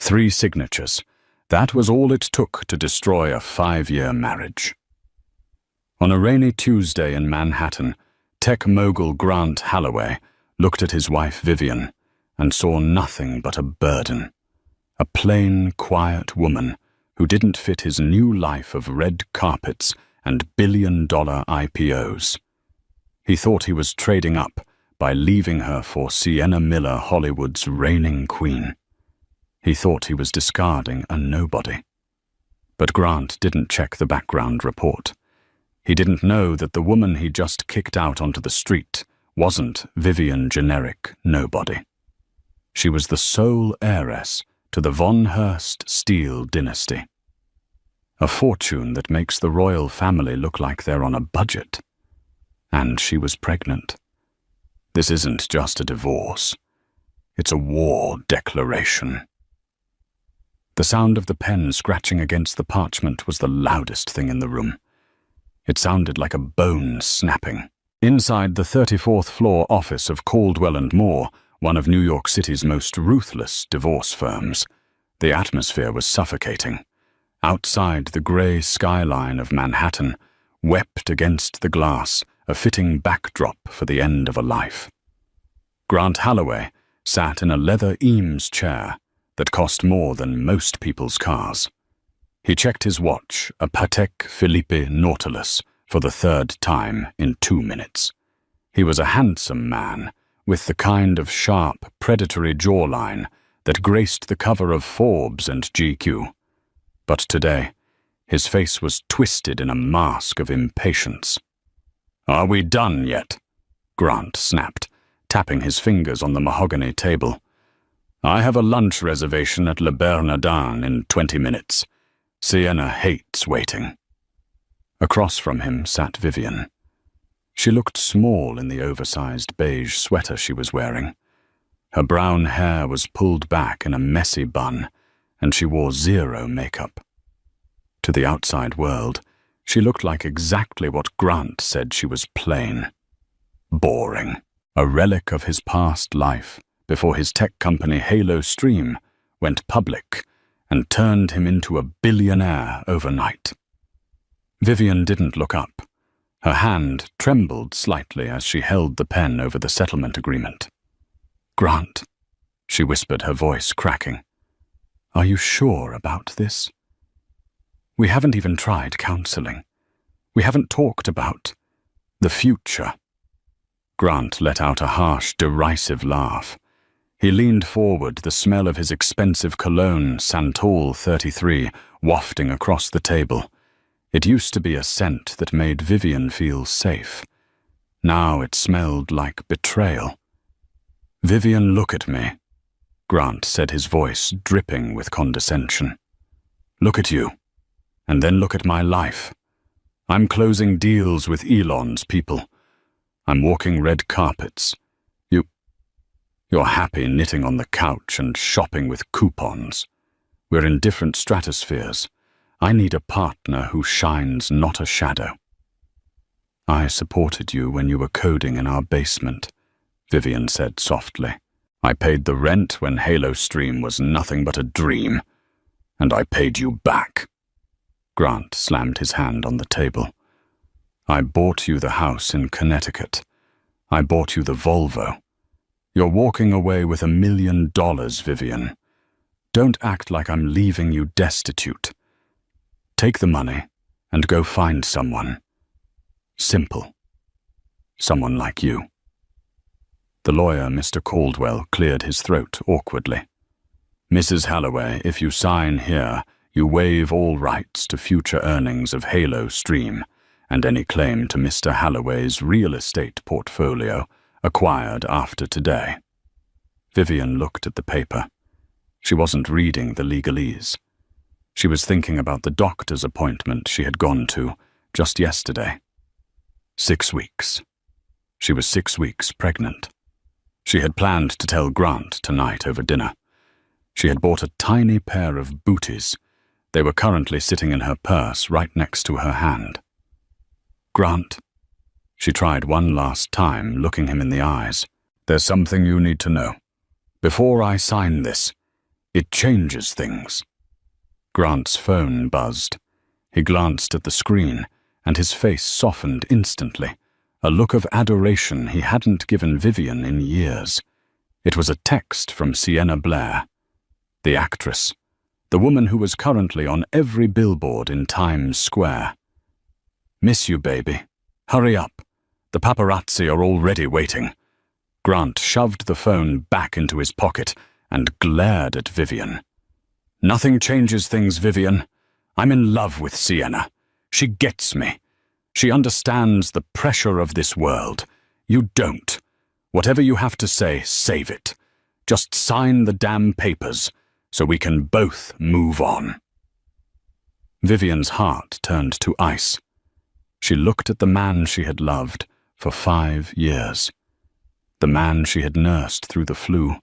3 signatures. That was all it took to destroy a 5-year marriage. On a rainy Tuesday in Manhattan, tech mogul Grant Holloway looked at his wife Vivian and saw nothing but a burden. A plain, quiet woman who didn't fit his new life of red carpets and billion-dollar IPOs. He thought he was trading up by leaving her for Sienna Miller, Hollywood's reigning queen. He thought he was discarding a nobody. But Grant didn't check the background report. He didn't know that the woman he just kicked out onto the street wasn't Vivian generic nobody. She was the sole heiress to the Von Hurst Steel dynasty. A fortune that makes the royal family look like they're on a budget. And she was pregnant. This isn't just a divorce. It's a war declaration. The sound of the pen scratching against the parchment was the loudest thing in the room. It sounded like a bone snapping. Inside the 34th floor office of Caldwell & Moore, one of New York City's most ruthless divorce firms, the atmosphere was suffocating. Outside, the gray skyline of Manhattan wept against the glass, a fitting backdrop for the end of a life. Grant Holloway sat in a leather Eames chair that cost more than most people's cars. He checked his watch, a Patek Philippe Nautilus, for the 3rd time in 2 minutes. He was a handsome man, with the kind of sharp, predatory jawline that graced the cover of Forbes and GQ. But today, his face was twisted in a mask of impatience. "Are we done yet?" Grant snapped, tapping his fingers on the mahogany table. "I have a lunch reservation at Le Bernardin in 20 minutes. Sienna hates waiting." Across from him sat Vivian. She looked small in the oversized beige sweater she was wearing. Her brown hair was pulled back in a messy bun, and she wore 0 makeup. To the outside world, she looked like exactly what Grant said she was: plain. Boring. A relic of his past life before his tech company Halo Stream went public and turned him into a billionaire overnight. Vivian didn't look up. Her hand trembled slightly as she held the pen over the settlement agreement. "Grant," she whispered, her voice cracking. "Are you sure about this? We haven't even tried counseling. We haven't talked about the future." Grant let out a harsh, derisive laugh. He leaned forward, the smell of his expensive cologne, Santal 33, wafting across the table. It used to be a scent that made Vivian feel safe. Now it smelled like betrayal. "Vivian, look at me," Grant said, his voice dripping with condescension. "Look at you, and then look at my life. I'm closing deals with Elon's people. I'm walking red carpets. You're happy knitting on the couch and shopping with coupons. We're in different stratospheres. I need a partner who shines not a shadow." "I supported you when you were coding in our basement," Vivian said softly. "I paid the rent when Halo Stream was nothing but a dream. And I paid you back." Grant slammed his hand on the table. "I bought you the house in Connecticut. I bought you the Volvo. You're walking away with $1 million, Vivian. Don't act like I'm leaving you destitute. Take the money and go find someone. Simple. Someone like you." The lawyer, Mr. Caldwell, cleared his throat awkwardly. "Mrs. Holloway, if you sign here, you waive all rights to future earnings of Halo Stream and any claim to Mr. Holloway's real estate portfolio acquired after today." Vivian looked at the paper. She wasn't reading the legalese. She was thinking about the doctor's appointment she had gone to just yesterday. 6 weeks. She was 6 weeks pregnant. She had planned to tell Grant tonight over dinner. She had bought a tiny pair of booties. They were currently sitting in her purse right next to her hand. "Grant," she tried one last time, looking him in the eyes, "there's something you need to know. Before I sign this, It changes things. Grant's phone buzzed. He glanced at the screen, and his face softened instantly, a look of adoration he hadn't given Vivian in years. It was a text from Sienna Blair, the actress, the woman who was currently on every billboard in Times Square. "Miss you, baby. Hurry up. The paparazzi are already waiting." Grant shoved the phone back into his pocket and glared at Vivian. "Nothing changes things, Vivian. I'm in love with Sienna. She gets me. She understands the pressure of this world. You don't. Whatever you have to say, save it. Just sign the damn papers so we can both move on." Vivian's heart turned to ice. She looked at the man she had loved for 5 years. The man she had nursed through the flu.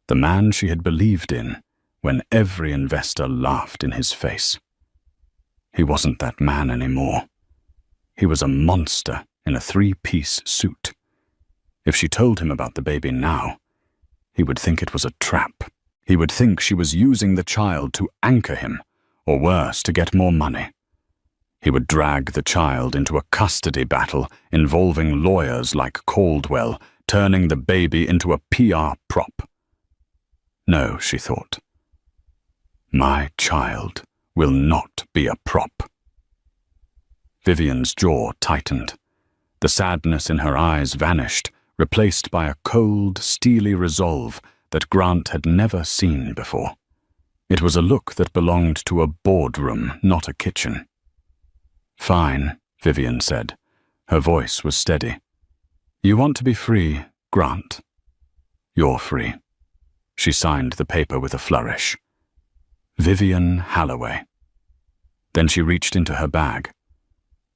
The man she had believed in when every investor laughed in his face. He wasn't that man anymore. He was a monster in a 3-piece suit. If she told him about the baby now, he would think it was a trap. He would think she was using the child to anchor him, or worse, to get more money. He would drag the child into a custody battle involving lawyers like Caldwell, turning the baby into a PR prop. No, she thought. My child will not be a prop. Vivian's jaw tightened. The sadness in her eyes vanished, replaced by a cold, steely resolve that Grant had never seen before. It was a look that belonged to a boardroom, not a kitchen. "Fine," Vivian said. Her voice was steady. "You want to be free, Grant. You're free." She signed the paper with a flourish. Vivian Halloway. Then she reached into her bag.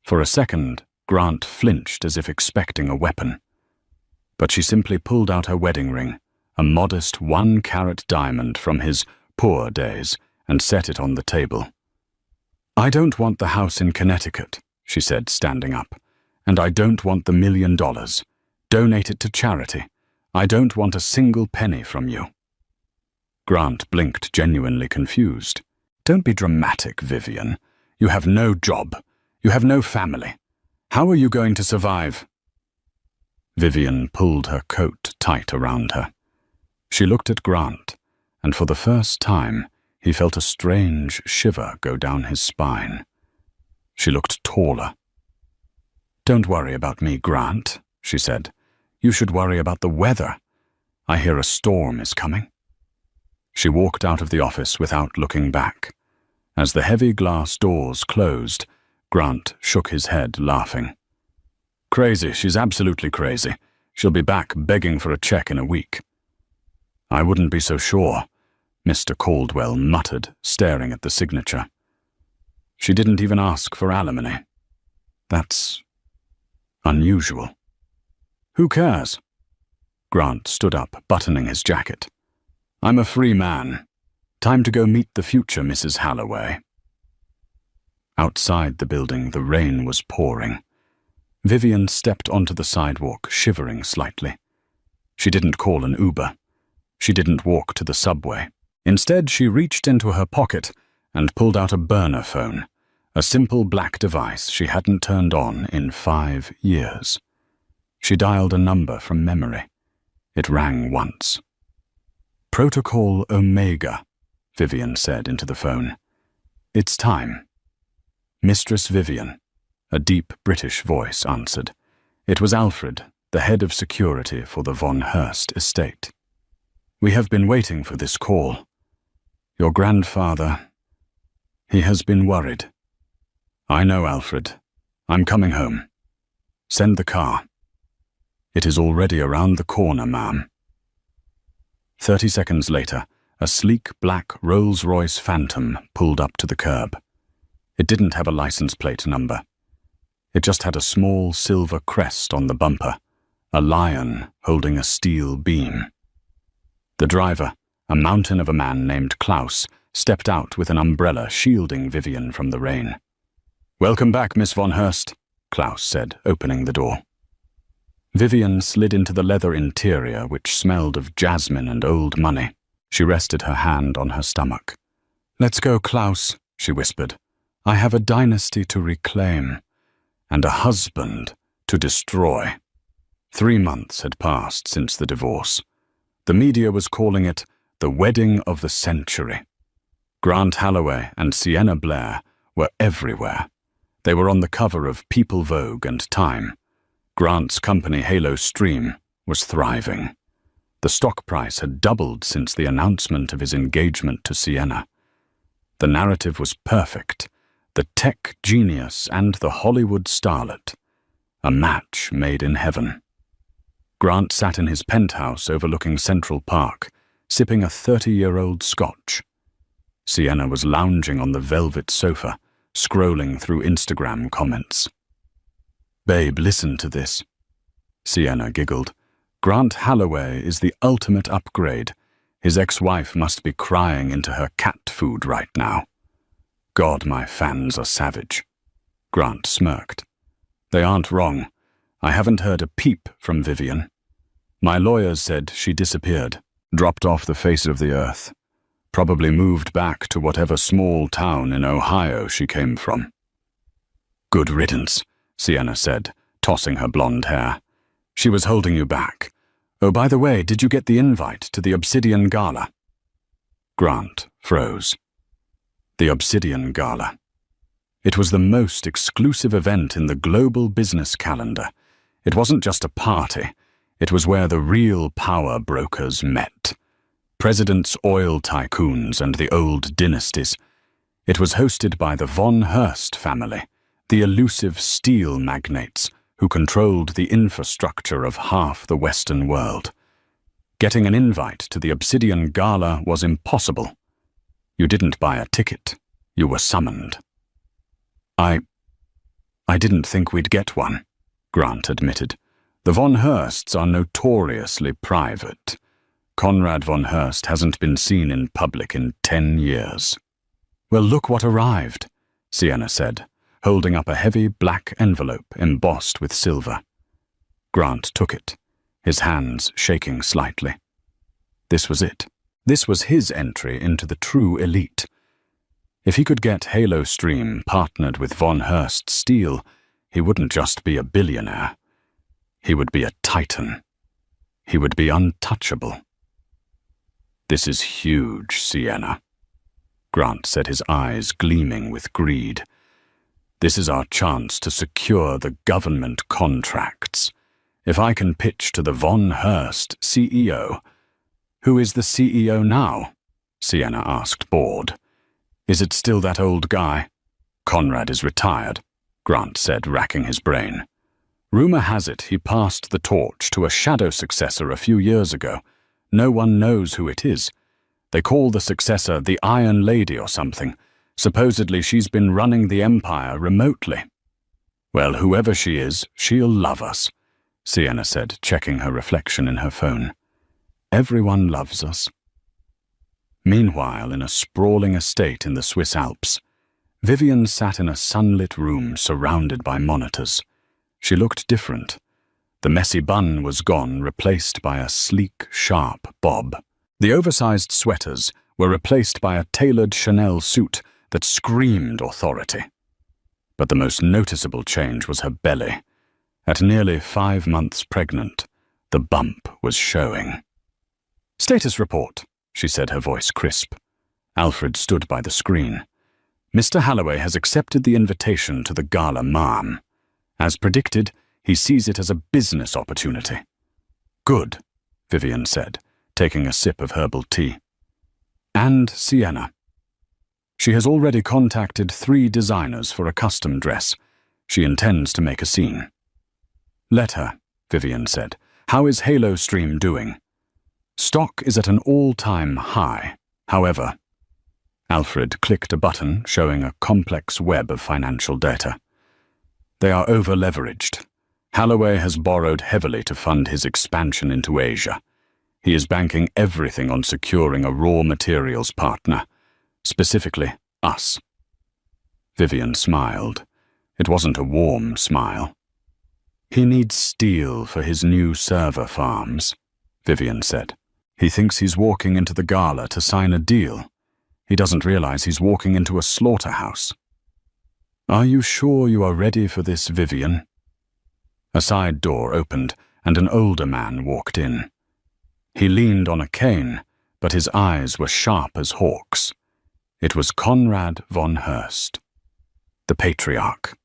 For a second, Grant flinched as if expecting a weapon. But she simply pulled out her wedding ring, a modest 1-carat diamond from his poor days, and set it on the table. "I don't want the house in Connecticut," she said, standing up. "And I don't want the $1 million. Donate it to charity. I don't want a single penny from you." Grant blinked, genuinely confused. "Don't be dramatic, Vivian. You have no job. You have no family. How are you going to survive?" Vivian pulled her coat tight around her. She looked at Grant, and for the first time, he felt a strange shiver go down his spine. She looked taller. "Don't worry about me, Grant," she said. "You should worry about the weather. I hear a storm is coming." She walked out of the office without looking back. As the heavy glass doors closed, Grant shook his head, laughing. "Crazy, she's absolutely crazy. She'll be back begging for a check in a week." "I wouldn't be so sure," Mr. Caldwell muttered, staring at the signature. "She didn't even ask for alimony. That's unusual." "Who cares?" Grant stood up, buttoning his jacket. "I'm a free man. Time to go meet the future, Mrs. Halloway." Outside the building, the rain was pouring. Vivian stepped onto the sidewalk, shivering slightly. She didn't call an Uber. She didn't walk to the subway. Instead, she reached into her pocket and pulled out a burner phone, a simple black device she hadn't turned on in 5 years. She dialed a number from memory. It rang once. "Protocol Omega," Vivian said into the phone. "It's time." "Mistress Vivian," a deep British voice answered. It was Alfred, the head of security for the Von Hurst estate. "We have been waiting for this call. Your grandfather, he has been worried." "I know, Alfred. I'm coming home. Send the car." "It is already around the corner, ma'am." 30 seconds later, a sleek black Rolls-Royce Phantom pulled up to the curb. It didn't have a license plate number. It just had a small silver crest on the bumper, a lion holding a steel beam. The driver, a mountain of a man named Klaus, stepped out with an umbrella shielding Vivian from the rain. "Welcome back, Miss Von Hurst," Klaus said, opening the door. Vivian slid into the leather interior, which smelled of jasmine and old money. She rested her hand on her stomach. "Let's go, Klaus," she whispered. "I have a dynasty to reclaim, and a husband to destroy." 3 months had passed since the divorce. The media was calling it the wedding of the century. Grant Holloway and Sienna Blair were everywhere. They were on the cover of People Vogue and Time. Grant's company Halo Stream was thriving. The stock price had doubled since the announcement of his engagement to Sienna. The narrative was perfect. The tech genius and the Hollywood starlet. A match made in heaven. Grant sat in his penthouse overlooking Central Park, sipping a 30-year-old scotch. Sienna was lounging on the velvet sofa, scrolling through Instagram comments. "Babe, listen to this." Sienna giggled. "Grant Holloway is the ultimate upgrade. His ex-wife must be crying into her cat food right now. God, my fans are savage." Grant smirked. "They aren't wrong. I haven't heard a peep from Vivian. My lawyers said she disappeared, dropped off the face of the earth. Probably moved back to whatever small town in Ohio she came from." "Good riddance," Sienna said, tossing her blonde hair. "She was holding you back. Oh, by the way, did you get the invite to the Obsidian Gala?" Grant froze. The Obsidian Gala. It was the most exclusive event in the global business calendar. It wasn't just a party. It was where the real power brokers met. Presidents, oil tycoons, and the old dynasties. It was hosted by the Von Hearst family, the elusive steel magnates who controlled the infrastructure of half the Western world. Getting an invite to the Obsidian Gala was impossible. You didn't buy a ticket. You were summoned. I didn't think we'd get one," Grant admitted. "The Von Hearsts are notoriously private. Conrad von Hearst hasn't been seen in public in 10 years. "Well, look what arrived," Sienna said, holding up a heavy black envelope embossed with silver. Grant took it, his hands shaking slightly. This was it. This was his entry into the true elite. If he could get Halo Stream partnered with Von Hearst Steel, he wouldn't just be a billionaire. He would be a titan. He would be untouchable. "This is huge, Sienna," Grant said, his eyes gleaming with greed. "This is our chance to secure the government contracts. If I can pitch to the Von Hearst CEO—" "Who is the CEO now?" Sienna asked, bored. "Is it still that old guy?" "Conrad is retired," Grant said, racking his brain. "Rumor has it he passed the torch to a shadow successor a few years ago. No one knows who it is. They call the successor the Iron Lady or something. Supposedly she's been running the empire remotely." "Well, whoever she is, she'll love us," Sienna said, checking her reflection in her phone. "Everyone loves us." Meanwhile, in a sprawling estate in the Swiss Alps, Vivian sat in a sunlit room surrounded by monitors. She looked different. The messy bun was gone, replaced by a sleek, sharp bob. The oversized sweaters were replaced by a tailored Chanel suit that screamed authority. But the most noticeable change was her belly. At nearly 5 months pregnant, the bump was showing. "Status report," she said, her voice crisp. Alfred stood by the screen. "Mr. Holloway has accepted the invitation to the gala, ma'am. As predicted, he sees it as a business opportunity." "Good," Vivian said, taking a sip of herbal tea. "And Sienna. She has already contacted 3 designers for a custom dress. She intends to make a scene." "Let her," Vivian said. "How is Halo Stream doing?" "Stock is at an all-time high. However—" Alfred clicked a button showing a complex web of financial data. "They are over-leveraged. Holloway has borrowed heavily to fund his expansion into Asia. He is banking everything on securing a raw materials partner, specifically us." Vivian smiled. It wasn't a warm smile. "He needs steel for his new server farms," Vivian said. He thinks he's walking into the gala to sign a deal. He doesn't realize he's walking into a slaughterhouse. Are you sure you are ready for this, Vivian? A side door opened, and an older man walked in. He leaned on a cane, but his eyes were sharp as hawks. It was Conrad von Heirst, the patriarch.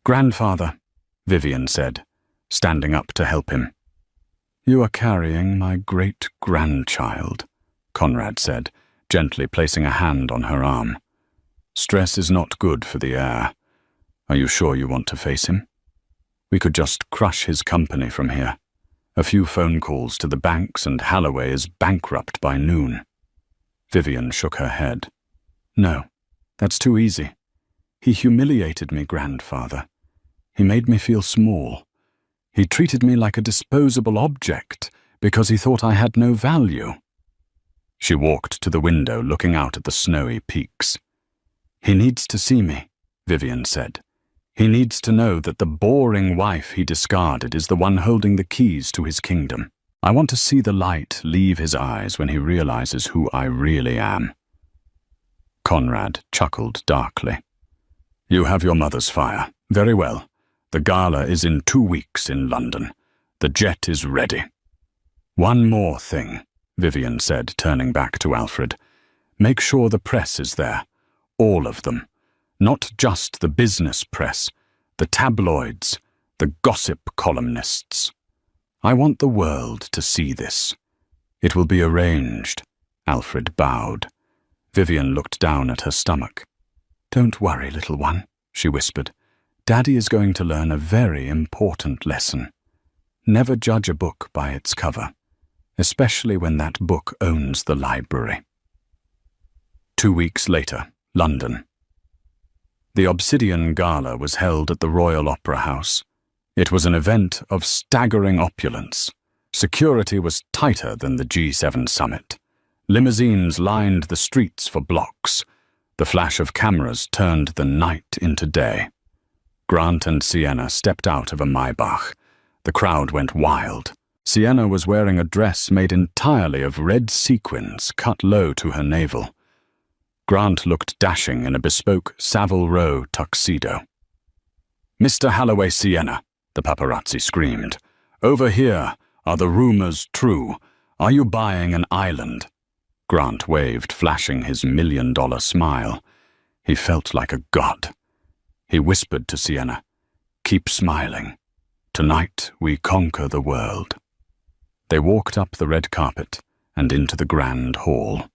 "Grandfather," Vivian said, standing up to help him. "You are carrying my great-grandchild," Conrad said, gently placing a hand on her arm. "Stress is not good for the heir. Are you sure you want to face him? We could just crush his company from here. A few phone calls to the banks and Holloway is bankrupt by noon." Vivian shook her head. "No, that's too easy. He humiliated me, grandfather. He made me feel small. He treated me like a disposable object because he thought I had no value." She walked to the window, looking out at the snowy peaks. "He needs to see me," Vivian said. "He needs to know that the boring wife he discarded is the one holding the keys to his kingdom. I want to see the light leave his eyes when he realizes who I really am." Conrad chuckled darkly. "You have your mother's fire. Very well. The gala is in 2 weeks in London. The jet is ready." "One more thing," Vivian said, turning back to Alfred. "Make sure the press is there. All of them. Not just the business press, the tabloids, the gossip columnists. I want the world to see this. It will be arranged." Alfred bowed. Vivian looked down at her stomach. "Don't worry, little one," she whispered. "Daddy is going to learn a very important lesson. Never judge a book by its cover, especially when that book owns the library." 2 weeks later, London. The Obsidian Gala was held at the Royal Opera House. It was an event of staggering opulence. Security was tighter than the G7 summit. Limousines lined the streets for blocks. The flash of cameras turned the night into day. Grant and Sienna stepped out of a Maybach. The crowd went wild. Sienna was wearing a dress made entirely of red sequins cut low to her navel. Grant looked dashing in a bespoke Savile Row tuxedo. "Mr. Holloway Sienna," the paparazzi screamed. "Over here, are the rumors true? Are you buying an island?" Grant waved, flashing his $1,000,000 smile. He felt like a god. He whispered to Sienna, "Keep smiling. Tonight we conquer the world." They walked up the red carpet and into the grand hall.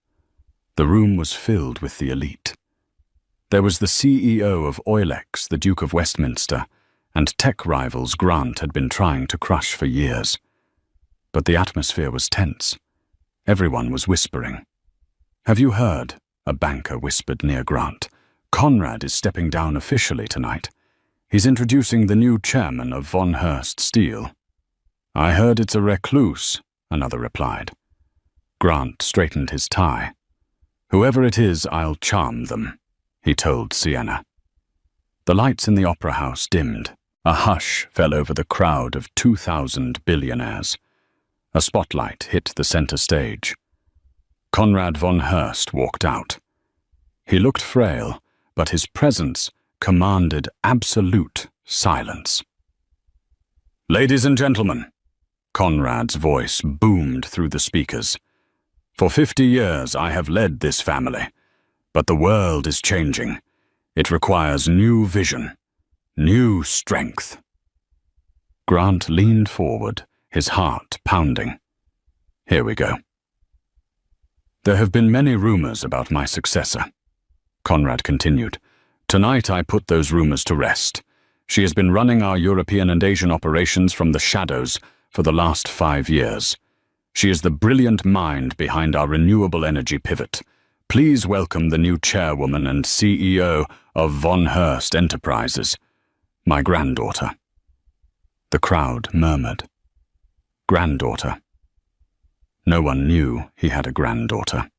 The room was filled with the elite. There was the CEO of Oilex, the Duke of Westminster, and tech rivals Grant had been trying to crush for years. But the atmosphere was tense. Everyone was whispering. "Have you heard?" a banker whispered near Grant. "Conrad is stepping down officially tonight. He's introducing the new chairman of Von Heirst Steel." "I heard it's a recluse," another replied. Grant straightened his tie. "Whoever it is, I'll charm them," he told Sienna. The lights in the opera house dimmed. A hush fell over the crowd of 2,000 billionaires. A spotlight hit the center stage. Conrad von Heirst walked out. He looked frail, but his presence commanded absolute silence. "Ladies and gentlemen," Conrad's voice boomed through the speakers. "For 50 years I have led this family, but the world is changing. It requires new vision, new strength." Grant leaned forward, his heart pounding. "Here we go. There have been many rumors about my successor," Conrad continued. "Tonight I put those rumors to rest. She has been running our European and Asian operations from the shadows for the last 5 years. She is the brilliant mind behind our renewable energy pivot. Please welcome the new chairwoman and CEO of Von Heirst Enterprises, my granddaughter." The crowd murmured. Granddaughter. No one knew he had a granddaughter.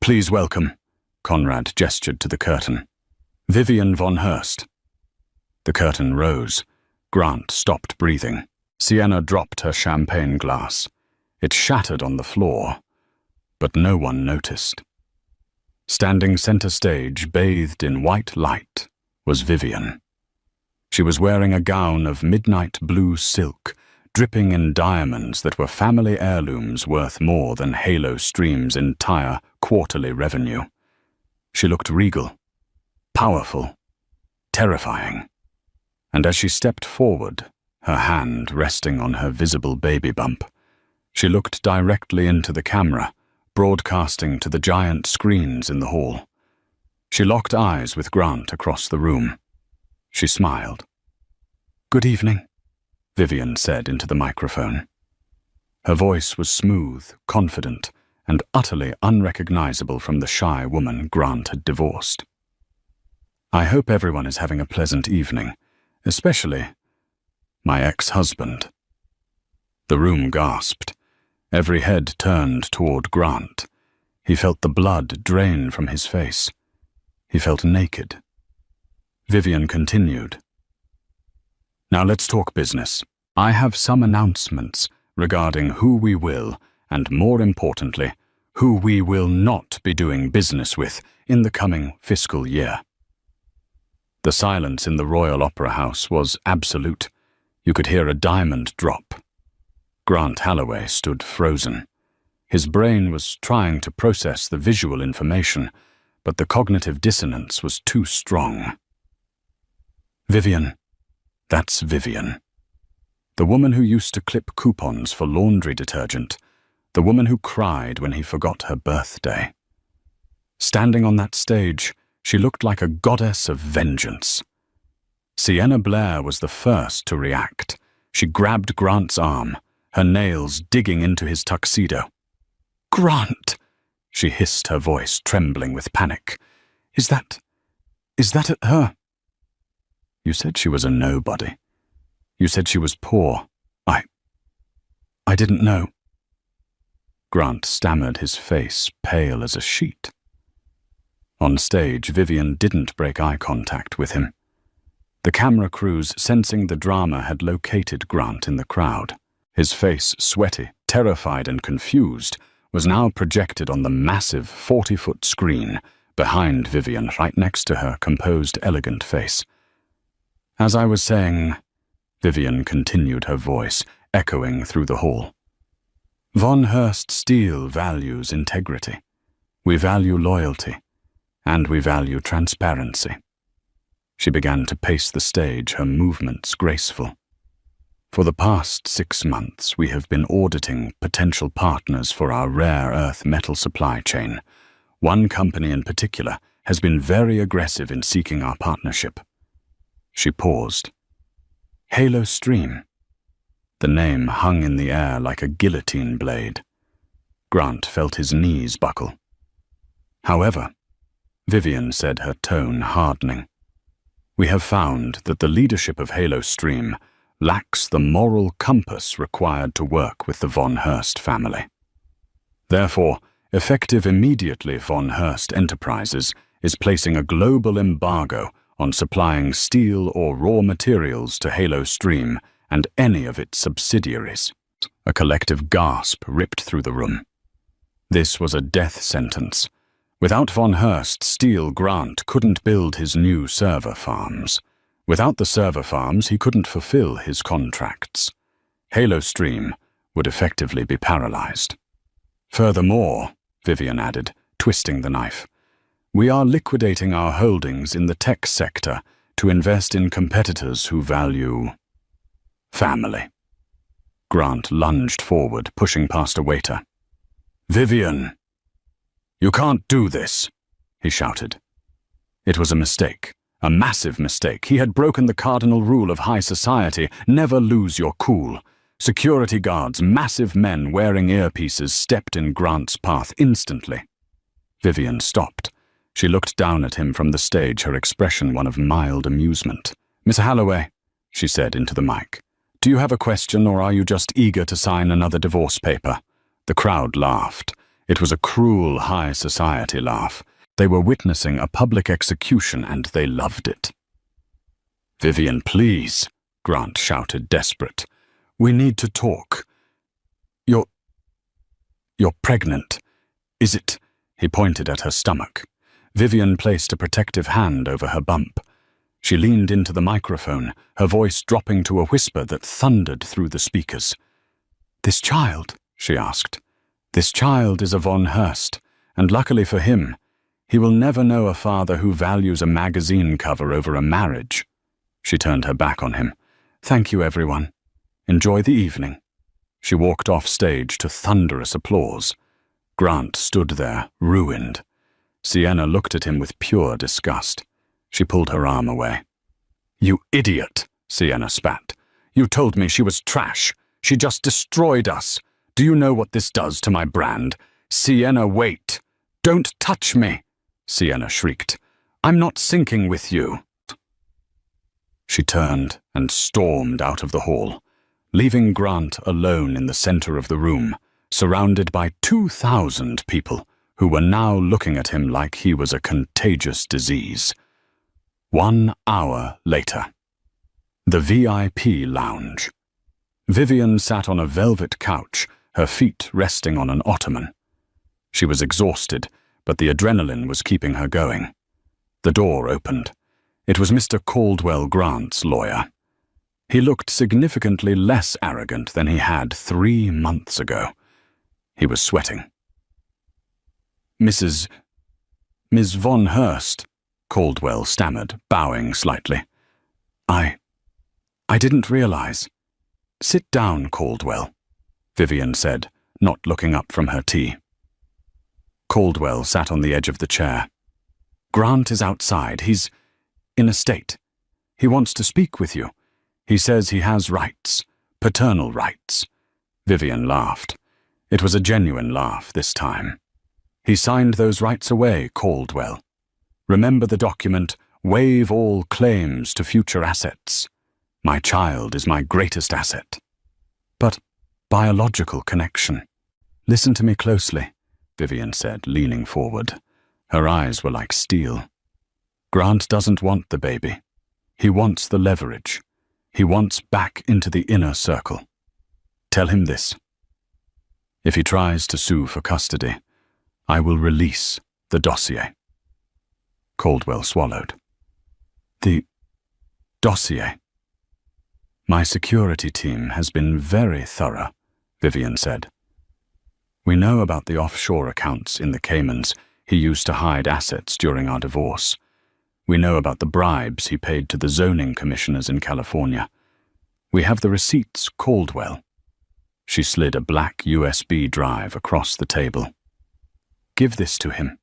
"Please welcome," Conrad gestured to the curtain, "Vivian von Heirst." The curtain rose. Grant stopped breathing. Sienna dropped her champagne glass. It shattered on the floor, but no one noticed. Standing center stage, bathed in white light, was Vivian. She was wearing a gown of midnight blue silk, dripping in diamonds that were family heirlooms worth more than Halo Stream's entire quarterly revenue. She looked regal, powerful, terrifying, and as she stepped forward, her hand resting on her visible baby bump, she looked directly into the camera, broadcasting to the giant screens in the hall. She locked eyes with Grant across the room. She smiled. "Good evening," Vivian said into the microphone. Her voice was smooth, confident, and utterly unrecognizable from the shy woman Grant had divorced. "I hope everyone is having a pleasant evening, especially my ex-husband." The room gasped. Every head turned toward Grant. He felt the blood drain from his face. He felt naked. Vivian continued. "Now let's talk business. I have some announcements regarding who we will, and more importantly, who we will not be doing business with in the coming fiscal year." The silence in the Royal Opera House was absolute. You could hear a diamond drop. Grant Holloway stood frozen. His brain was trying to process the visual information, but the cognitive dissonance was too strong. "Vivian. That's Vivian. The woman who used to clip coupons for laundry detergent. The woman who cried when he forgot her birthday. Standing on that stage, she looked like a goddess of vengeance. Sienna Blair was the first to react. She grabbed Grant's arm, her nails digging into his tuxedo. "Grant!" she hissed, her voice trembling with panic. Is that her?" "You said she was a nobody. You said she was poor. I didn't know." Grant stammered, his face pale as a sheet. On stage, Vivian didn't break eye contact with him. The camera crews, sensing the drama, had located Grant in the crowd. His face, sweaty, terrified and confused, was now projected on the massive 40-foot screen behind Vivian, right next to her composed, elegant face. "As I was saying," Vivian continued, her voice echoing through the hall, "Von Hurst Steel values integrity. We value loyalty, and we value transparency." She began to pace the stage, her movements graceful. "For the past 6 months, we have been auditing potential partners for our rare earth metal supply chain. One company in particular has been very aggressive in seeking our partnership." She paused. "Halo Stream." The name hung in the air like a guillotine blade. Grant felt his knees buckle. "However," Vivian said, her tone hardening, "we have found that the leadership of Halo Stream lacks the moral compass required to work with the Von Hurst family. Therefore, effective immediately, Von Hurst Enterprises is placing a global embargo on supplying steel or raw materials to Halo Stream and any of its subsidiaries." A collective gasp ripped through the room. This was a death sentence. Without Von Hurst Steel, Grant couldn't build his new server farms. Without the server farms, he couldn't fulfill his contracts. Halo Stream would effectively be paralyzed. "Furthermore," Vivian added, twisting the knife, "we are liquidating our holdings in the tech sector to invest in competitors who value family." Grant lunged forward, pushing past a waiter. "Vivian! You can't do this!" he shouted. It was a mistake. A massive mistake. He had broken the cardinal rule of high society: never lose your cool. Security guards, massive men wearing earpieces, stepped in Grant's path instantly. Vivian stopped. She looked down at him from the stage, her expression one of mild amusement. "Miss Holloway," she said into the mic, "do you have a question, or are you just eager to sign another divorce paper?" The crowd laughed. It was a cruel high society laugh. They were witnessing a public execution, and they loved it. "Vivian, please," Grant shouted, desperate. "We need to talk. You're pregnant. Is it? He pointed at her stomach. Vivian placed a protective hand over her bump. She leaned into the microphone, her voice dropping to a whisper that thundered through the speakers. "This child?" she asked. "This child is a von Hurst, and luckily for him, he will never know a father who values a magazine cover over a marriage." She turned her back on him. "Thank you, everyone. Enjoy the evening." She walked off stage to thunderous applause. Grant stood there, ruined. Sienna looked at him with pure disgust. She pulled her arm away. "You idiot," Sienna spat. "You told me she was trash. She just destroyed us. Do you know what this does to my brand? Sienna, wait. Don't touch me," Sienna shrieked. "I'm not sinking with you." She turned and stormed out of the hall, leaving Grant alone in the center of the room, surrounded by 2,000 people who were now looking at him like he was a contagious disease. 1 hour later. The VIP lounge. Vivian sat on a velvet couch, her feet resting on an ottoman. She was exhausted, but the adrenaline was keeping her going. The door opened. It was Mr. Caldwell Grant's lawyer. He looked significantly less arrogant than he had 3 months ago. He was sweating. Miss Von Hurst," Caldwell stammered, bowing slightly. I didn't realize." "Sit down, Caldwell," Vivian said, not looking up from her tea. Caldwell sat on the edge of the chair. "Grant is outside. He's in a state. He wants to speak with you. He says he has rights, paternal rights." Vivian laughed. It was a genuine laugh this time. "He signed those rights away, Caldwell. Remember the document, waive all claims to future assets. My child is my greatest asset." "But biological connection." "Listen to me closely," Vivian said, leaning forward. Her eyes were like steel. "Grant doesn't want the baby. He wants the leverage. He wants back into the inner circle. Tell him this. If he tries to sue for custody, I will release the dossier." Caldwell swallowed. "The dossier?" "My security team has been very thorough," Vivian said. "We know about the offshore accounts in the Caymans he used to hide assets during our divorce. We know about the bribes he paid to the zoning commissioners in California. We have the receipts, Caldwell." She slid a black USB drive across the table. "Give this to him.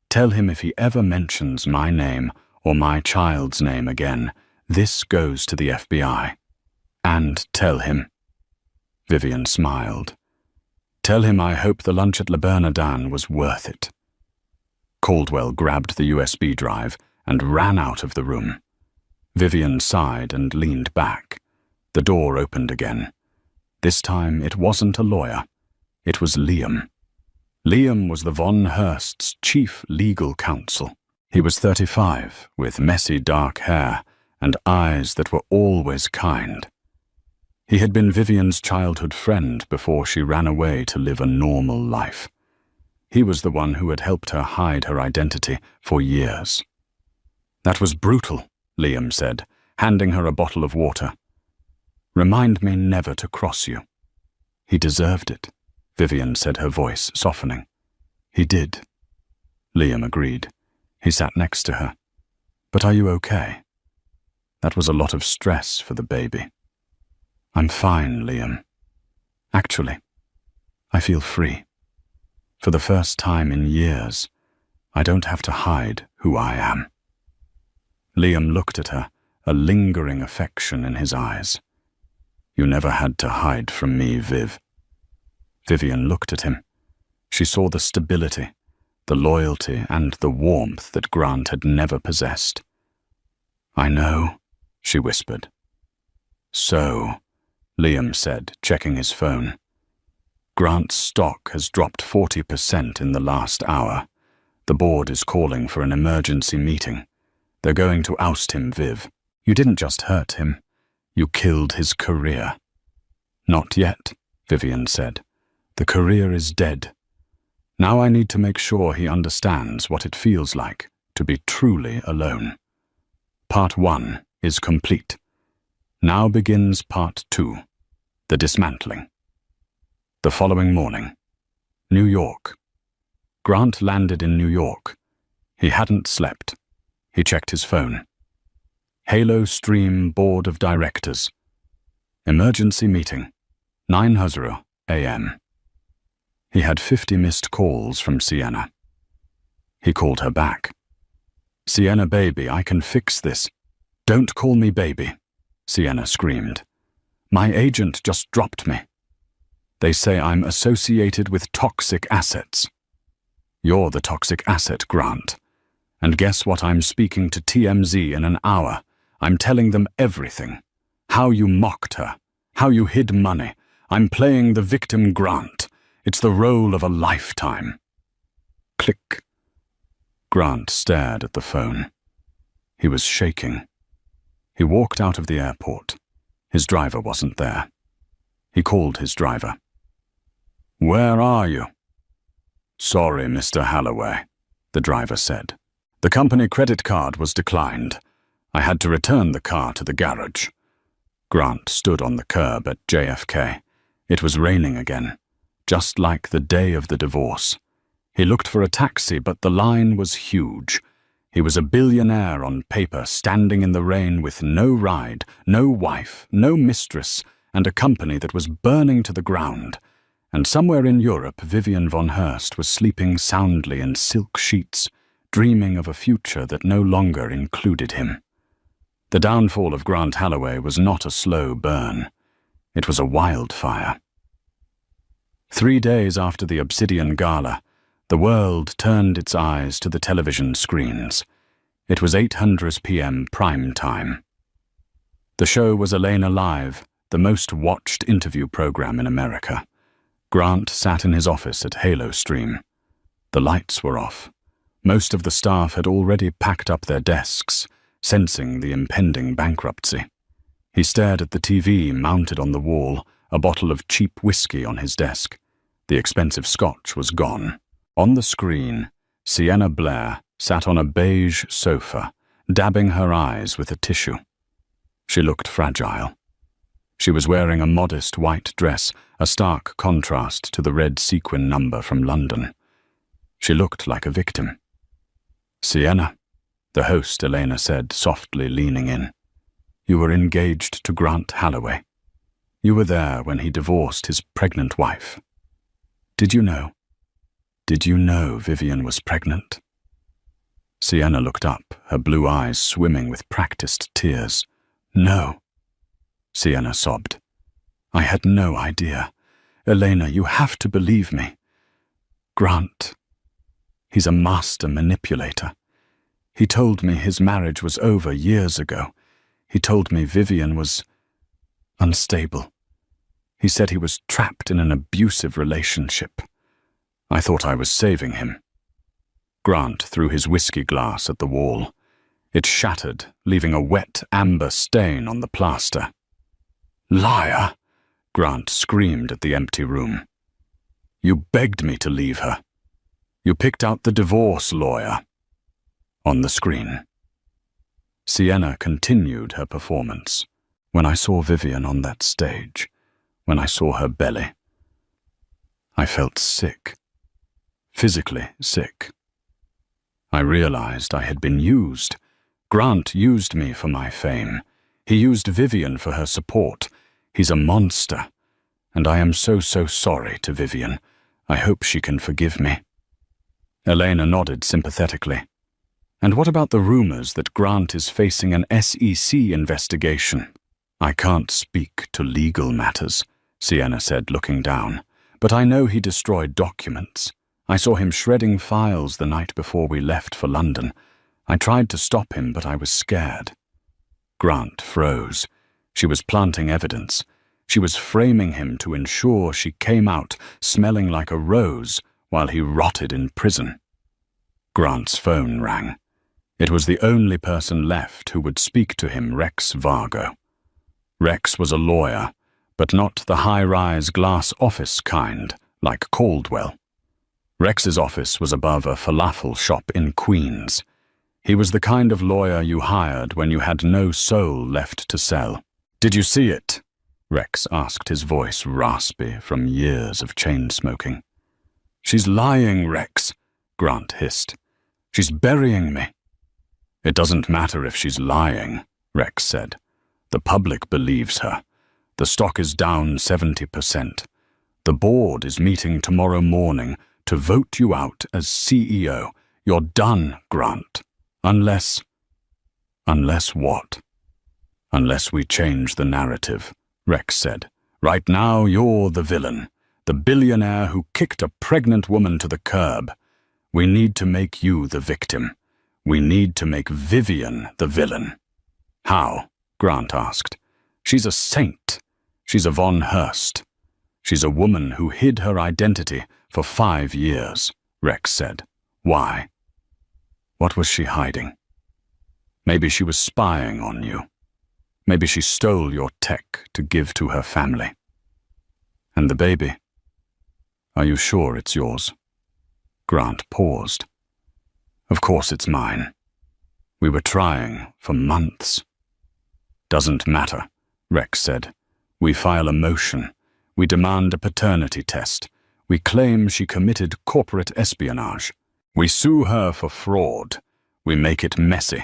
Tell him if he ever mentions my name or my child's name again, this goes to the FBI. And tell him." Vivian smiled. "Tell him I hope the lunch at Le Bernardin was worth it." Caldwell grabbed the USB drive and ran out of the room. Vivian sighed and leaned back. The door opened again. This time it wasn't a lawyer. It was Liam. Liam was the Von Hurst's chief legal counsel. He was 35, with messy dark hair and eyes that were always kind. He had been Vivian's childhood friend before she ran away to live a normal life. He was the one who had helped her hide her identity for years. "That was brutal," Liam said, handing her a bottle of water. "Remind me never to cross you." "He deserved it," Vivian said, her voice softening. "He did." Liam agreed. He sat next to her. "But are you okay? That was a lot of stress for the baby." "I'm fine, Liam. Actually, I feel free. For the first time in years, I don't have to hide who I am." Liam looked at her, a lingering affection in his eyes. "You never had to hide from me, Viv." Vivian looked at him. She saw the stability, the loyalty, and the warmth that Grant had never possessed. "I know," she whispered. "So," Liam said, checking his phone. "Grant's stock has dropped 40% in the last hour. The board is calling for an emergency meeting. They're going to oust him, Viv. You didn't just hurt him. You killed his career." "Not yet," Vivian said. The career is dead. Now I need to make sure he understands what it feels like to be truly alone. Part 1 is complete. Now begins Part 2, the dismantling. The following morning, New York. Grant landed in New York. He hadn't slept. He checked his phone. Halo Stream Board of Directors. Emergency meeting, 9:00 a.m. He had 50 missed calls from Sienna. He called her back. "Sienna, baby, I can fix this." "Don't call me baby," Sienna screamed. "My agent just dropped me. They say I'm associated with toxic assets." "You're the toxic asset, Grant. And guess what? I'm speaking to TMZ in an hour. I'm telling them everything. How you mocked her. How you hid money. I'm playing the victim, Grant. It's the role of a lifetime." Click. Grant stared at the phone. He was shaking. He walked out of the airport. His driver wasn't there. He called his driver. "Where are you?" "Sorry, Mr. Holloway," the driver said. "The company credit card was declined. I had to return the car to the garage." Grant stood on the curb at JFK. It was raining again, just like the day of the divorce. He looked for a taxi, but the line was huge. He was a billionaire on paper, standing in the rain with no ride, no wife, no mistress, and a company that was burning to the ground. And somewhere in Europe, Vivian von Hurst was sleeping soundly in silk sheets, dreaming of a future that no longer included him. The downfall of Grant Holloway was not a slow burn. It was a wildfire. 3 days after the Obsidian Gala, the world turned its eyes to the television screens. It was 8:00 p.m. prime time. The show was Elena Live, the most watched interview program in America. Grant sat in his office at Halo Stream. The lights were off. Most of the staff had already packed up their desks, sensing the impending bankruptcy. He stared at the TV mounted on the wall, a bottle of cheap whiskey on his desk. The expensive scotch was gone. On the screen, Sienna Blair sat on a beige sofa, dabbing her eyes with a tissue. She looked fragile. She was wearing a modest white dress, a stark contrast to the red sequin number from London. She looked like a victim. "Sienna," the host Elena said, softly leaning in. "You were engaged to Grant Holloway. You were there when he divorced his pregnant wife. Did you know? Did you know Vivian was pregnant?" Sienna looked up, her blue eyes swimming with practiced tears. "No," Sienna sobbed. "I had no idea. Elena, you have to believe me. Grant, he's a master manipulator. He told me his marriage was over years ago. He told me Vivian was unstable. He said he was trapped in an abusive relationship. I thought I was saving him." Grant threw his whiskey glass at the wall. It shattered, leaving a wet amber stain on the plaster. "Liar!" Grant screamed at the empty room. "You begged me to leave her. You picked out the divorce lawyer." On the screen, Sienna continued her performance. "When I saw Vivian on that stage, when I saw her belly, I felt sick. Physically sick. I realized I had been used. Grant used me for my fame. He used Vivian for her support. He's a monster. And I am so sorry to Vivian. I hope she can forgive me." Elena nodded sympathetically. "And what about the rumors that Grant is facing an SEC investigation?" "I can't speak to legal matters," Sienna said, looking down. "But I know he destroyed documents. I saw him shredding files the night before we left for London. I tried to stop him, but I was scared." Grant froze. She was planting evidence. She was framing him to ensure she came out smelling like a rose while he rotted in prison. Grant's phone rang. It was the only person left who would speak to him, Rex Vargo. Rex was a lawyer, but not the high-rise glass office kind, like Caldwell. Rex's office was above a falafel shop in Queens. He was the kind of lawyer you hired when you had no soul left to sell. "Did you see it?" Rex asked, his voice raspy from years of chain-smoking. "She's lying, Rex," Grant hissed. "She's burying me." "It doesn't matter if she's lying," Rex said. "The public believes her. The stock is down 70%. The board is meeting tomorrow morning to vote you out as CEO. You're done, Grant. Unless what? "Unless we change the narrative," Rex said. "Right now, you're the villain, the billionaire who kicked a pregnant woman to the curb. We need to make you the victim. We need to make Vivian the villain." "How?" Grant asked. "She's a saint. She's a Von Hurst. She's a woman who hid her identity for 5 years," Rex said. "Why? What was she hiding? Maybe she was spying on you. Maybe she stole your tech to give to her family. And the baby? Are you sure it's yours?" Grant paused. "Of course it's mine. We were trying for months." "Doesn't matter," Rex said. "We file a motion. We demand a paternity test. We claim she committed corporate espionage. We sue her for fraud. We make it messy.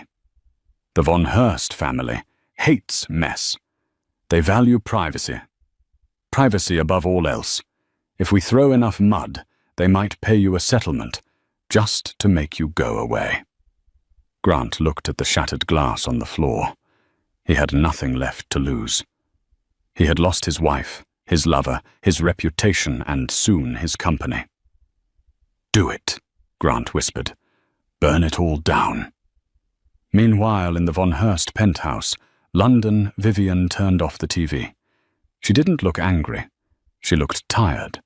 The Von Hurst family hates mess. They value privacy. Privacy above all else. If we throw enough mud, they might pay you a settlement just to make you go away." Grant looked at the shattered glass on the floor. He had nothing left to lose. He had lost his wife, his lover, his reputation, and soon his company. "Do it," Grant whispered. "Burn it all down." Meanwhile, in the Von Hurst penthouse, London, Vivian turned off the TV. She didn't look angry. She looked tired.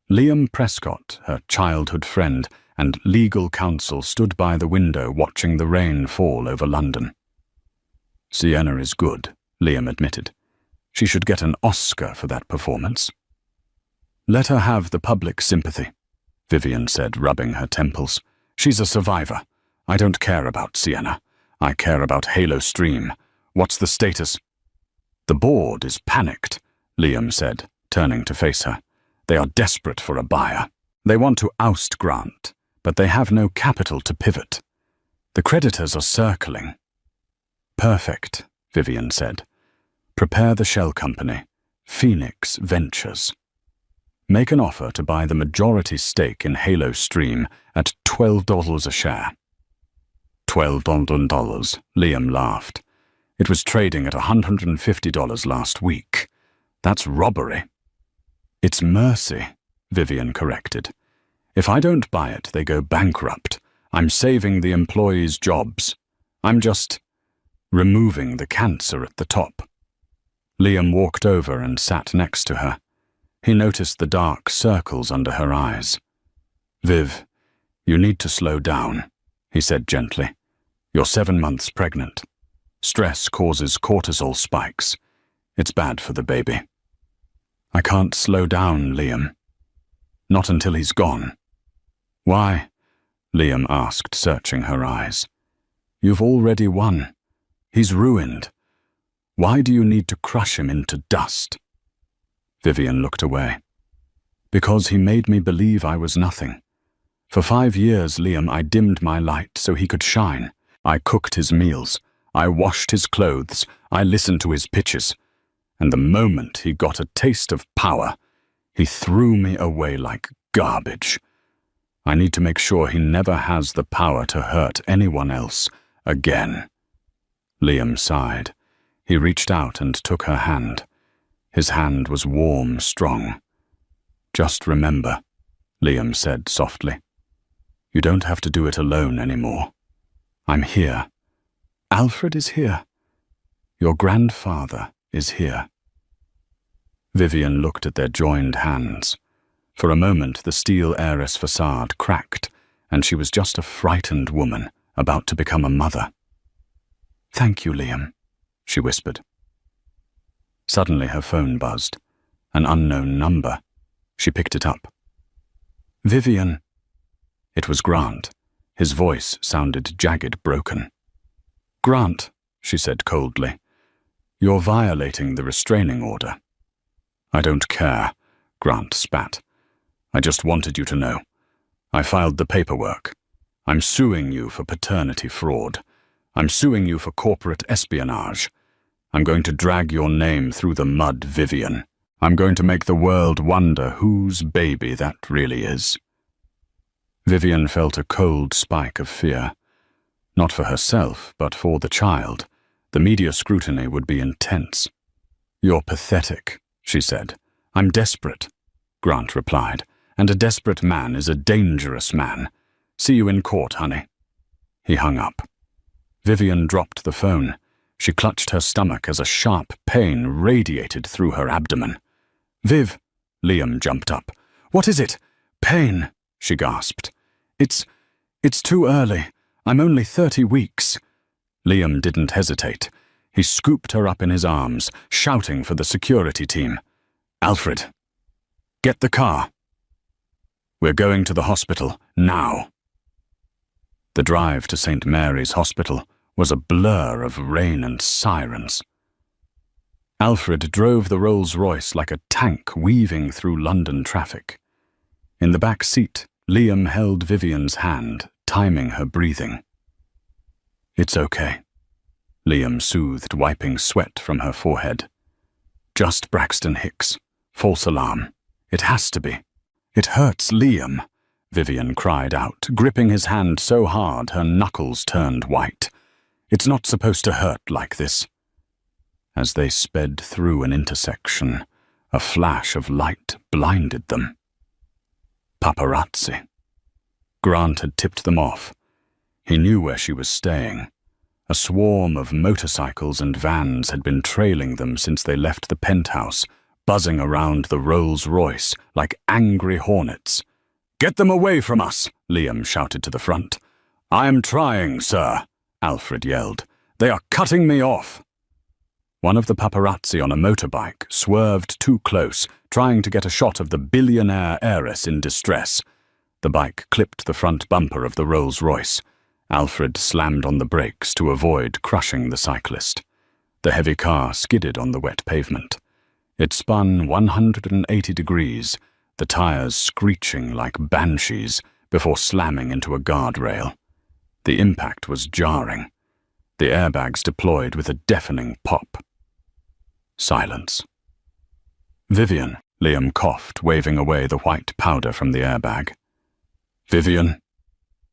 Liam Prescott, her childhood friend and legal counsel, stood by the window watching the rain fall over London. "Sienna is good," Liam admitted. "She should get an Oscar for that performance." "Let her have the public sympathy," Vivian said, rubbing her temples. "She's a survivor. I don't care about Sienna. I care about Halo Stream. What's the status?" "The board is panicked," Liam said, turning to face her. "They are desperate for a buyer. They want to oust Grant, but they have no capital to pivot. The creditors are circling." "Perfect," Vivian said. "Prepare the shell company, Phoenix Ventures. Make an offer to buy the majority stake in Halo Stream at $12 a share." $12, Liam laughed. "It was trading at $150 last week. That's robbery." "It's mercy," Vivian corrected. "If I don't buy it, they go bankrupt. I'm saving the employees' jobs. I'm just removing the cancer at the top." Liam walked over and sat next to her. He noticed the dark circles under her eyes. "Viv, you need to slow down," he said gently. "You're 7 months pregnant. Stress causes cortisol spikes. It's bad for the baby." "I can't slow down, Liam. Not until he's gone." "Why?" Liam asked, searching her eyes. "You've already won. He's ruined. Why do you need to crush him into dust?" Vivian looked away. "Because he made me believe I was nothing. For 5 years, Liam, I dimmed my light so he could shine. I cooked his meals. I washed his clothes. I listened to his pitches. And the moment he got a taste of power, he threw me away like garbage. I need to make sure he never has the power to hurt anyone else again." Liam sighed. He reached out and took her hand. His hand was warm, strong. "Just remember," Liam said softly. "You don't have to do it alone anymore. I'm here. Alfred is here. Your grandfather is here." Vivian looked at their joined hands. For a moment, the steel heiress facade cracked, and she was just a frightened woman about to become a mother. "Thank you, Liam," she whispered. Suddenly her phone buzzed. An unknown number. She picked it up. Vivian. It was Grant. His voice sounded jagged, broken. Grant, she said coldly, you're violating the restraining order. I don't care, Grant spat. I just wanted you to know. I filed the paperwork. I'm suing you for paternity fraud. I'm suing you for corporate espionage. I'm going to drag your name through the mud, Vivian. I'm going to make the world wonder whose baby that really is. Vivian felt a cold spike of fear. Not for herself, but for the child. The media scrutiny would be intense. You're pathetic, she said. I'm desperate, Grant replied, and a desperate man is a dangerous man. See you in court, honey. He hung up. Vivian dropped the phone. She clutched her stomach as a sharp pain radiated through her abdomen. Viv, Liam jumped up. What is it? Pain, she gasped. It's too early. I'm only 30 weeks. Liam didn't hesitate. He scooped her up in his arms, shouting for the security team. Alfred, get the car. We're going to the hospital, now. The drive to St. Mary's Hospital was a blur of rain and sirens. Alfred drove the Rolls-Royce like a tank weaving through London traffic. In the back seat, Liam held Vivian's hand, timing her breathing. It's okay, Liam soothed, wiping sweat from her forehead. Just Braxton Hicks. False alarm. It has to be. It hurts, Liam, Vivian cried out, gripping his hand so hard her knuckles turned white. It's not supposed to hurt like this. As they sped through an intersection, a flash of light blinded them. Paparazzi. Grant had tipped them off. He knew where she was staying. A swarm of motorcycles and vans had been trailing them since they left the penthouse, buzzing around the Rolls-Royce like angry hornets. Get them away from us, Liam shouted to the front. I am trying, sir, Alfred yelled. They are cutting me off. One of the paparazzi on a motorbike swerved too close, trying to get a shot of the billionaire heiress in distress. The bike clipped the front bumper of the Rolls-Royce. Alfred slammed on the brakes to avoid crushing the cyclist. The heavy car skidded on the wet pavement. It spun 180 degrees, the tires screeching like banshees before slamming into a guardrail. The impact was jarring. The airbags deployed with a deafening pop. Silence. Vivian, Liam coughed, waving away the white powder from the airbag. Vivian?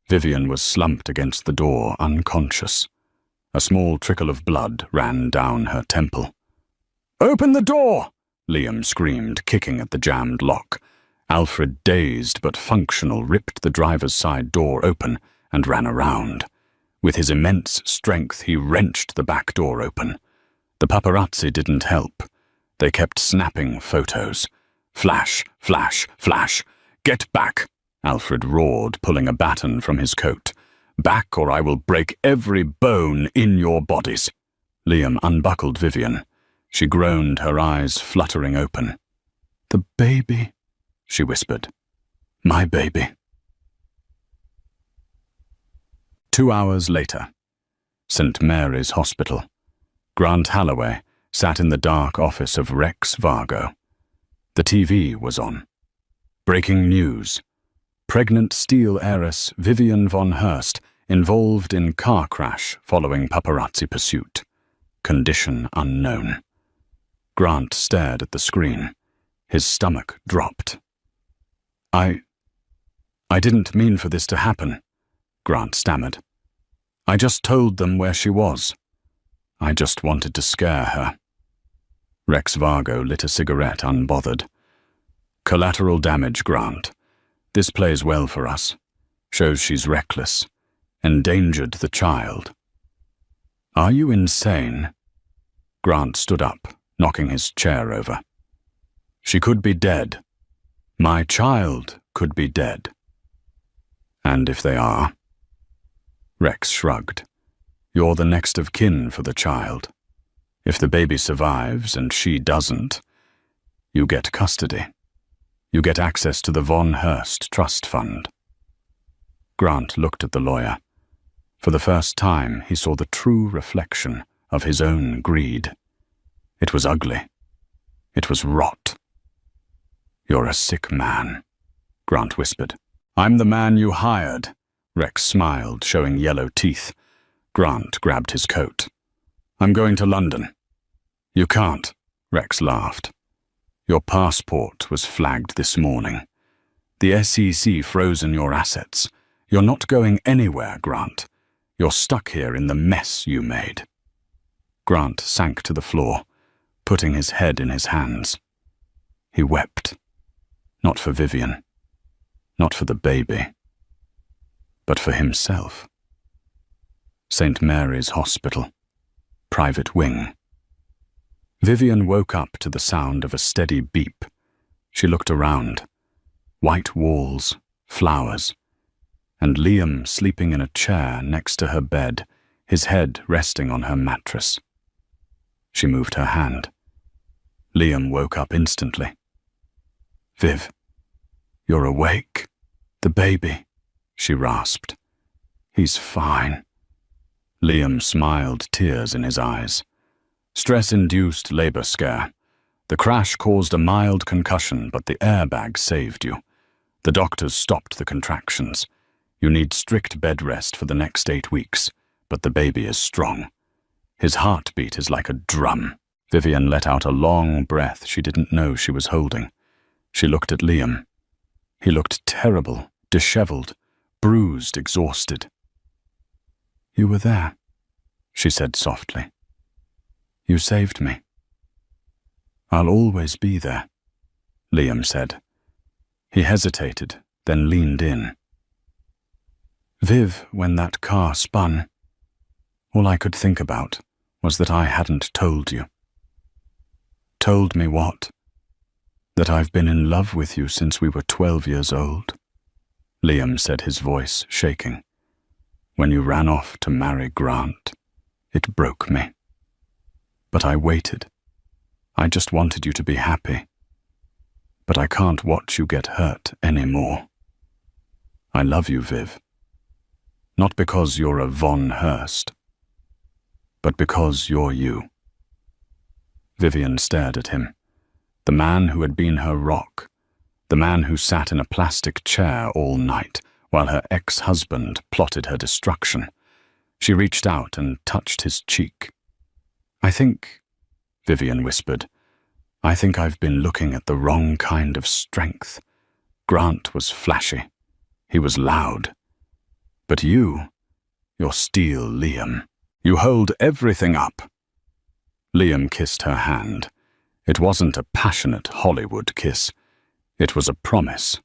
Vivian was slumped against the door, unconscious. A small trickle of blood ran down her temple. Open the door! Liam screamed, kicking at the jammed lock. Alfred, dazed but functional, ripped the driver's side door open and ran around. With his immense strength, he wrenched the back door open. The paparazzi didn't help. They kept snapping photos. Flash, flash, flash. Get back, Alfred roared, pulling a baton from his coat. Back, or I will break every bone in your bodies. Liam unbuckled Vivian. She groaned, her eyes fluttering open. The baby, she whispered. My baby. 2 hours later, St. Mary's Hospital. Grant Holloway sat in the dark office of Rex Vargo. The TV was on. Breaking news. Pregnant steel heiress Vivian von Hurst involved in car crash following paparazzi pursuit. Condition unknown. Grant stared at the screen. His stomach dropped. I didn't mean for this to happen, Grant stammered. I just told them where she was. I just wanted to scare her. Rex Vargo lit a cigarette unbothered. Collateral damage, Grant. This plays well for us. Shows she's reckless. Endangered the child. Are you insane? Grant stood up, knocking his chair over. She could be dead. My child could be dead. And if they are? Rex shrugged. You're the next of kin for the child. If the baby survives and she doesn't, you get custody. You get access to the Von Hurst Trust Fund. Grant looked at the lawyer. For the first time, he saw the true reflection of his own greed. It was ugly. It was rot. "You're a sick man," Grant whispered. "I'm the man you hired." Rex smiled, showing yellow teeth. Grant grabbed his coat. "I'm going to London." "You can't," Rex laughed. "Your passport was flagged this morning. The SEC frozen your assets. You're not going anywhere, Grant. You're stuck here in the mess you made." Grant sank to the floor, putting his head in his hands. He wept. Not for Vivian. Not for the baby. But for himself. St. Mary's Hospital. Private wing. Vivian woke up to the sound of a steady beep. She looked around. White walls, flowers, and Liam sleeping in a chair next to her bed, his head resting on her mattress. She moved her hand. Liam woke up instantly. "Viv, you're awake. The baby," she rasped. "He's fine." Liam smiled, tears in his eyes. "Stress-induced labor scare. The crash caused a mild concussion, but the airbag saved you. The doctors stopped the contractions. You need strict bed rest for the next 8 weeks, but the baby is strong. His heartbeat is like a drum." Vivian let out a long breath she didn't know she was holding. She looked at Liam. He looked terrible, disheveled, bruised, exhausted. "You were there," she said softly. "You saved me." "I'll always be there," Liam said. He hesitated, then leaned in. "Viv, when that car spun, all I could think about was that I hadn't told you." "Told me what?" "That I've been in love with you since we were 12 years old," Liam said, his voice shaking. "When you ran off to marry Grant, it broke me. But I waited. I just wanted you to be happy. But I can't watch you get hurt anymore. I love you, Viv. Not because you're a Von Hurst, but because you're you." Vivian stared at him. The man who had been her rock. The man who sat in a plastic chair all night while her ex-husband plotted her destruction. She reached out and touched his cheek. "I think," Vivian whispered, "I think I've been looking at the wrong kind of strength. Grant was flashy. He was loud. But you're steel, Liam. You hold everything up." Liam kissed her hand. It wasn't a passionate Hollywood kiss. It was a promise.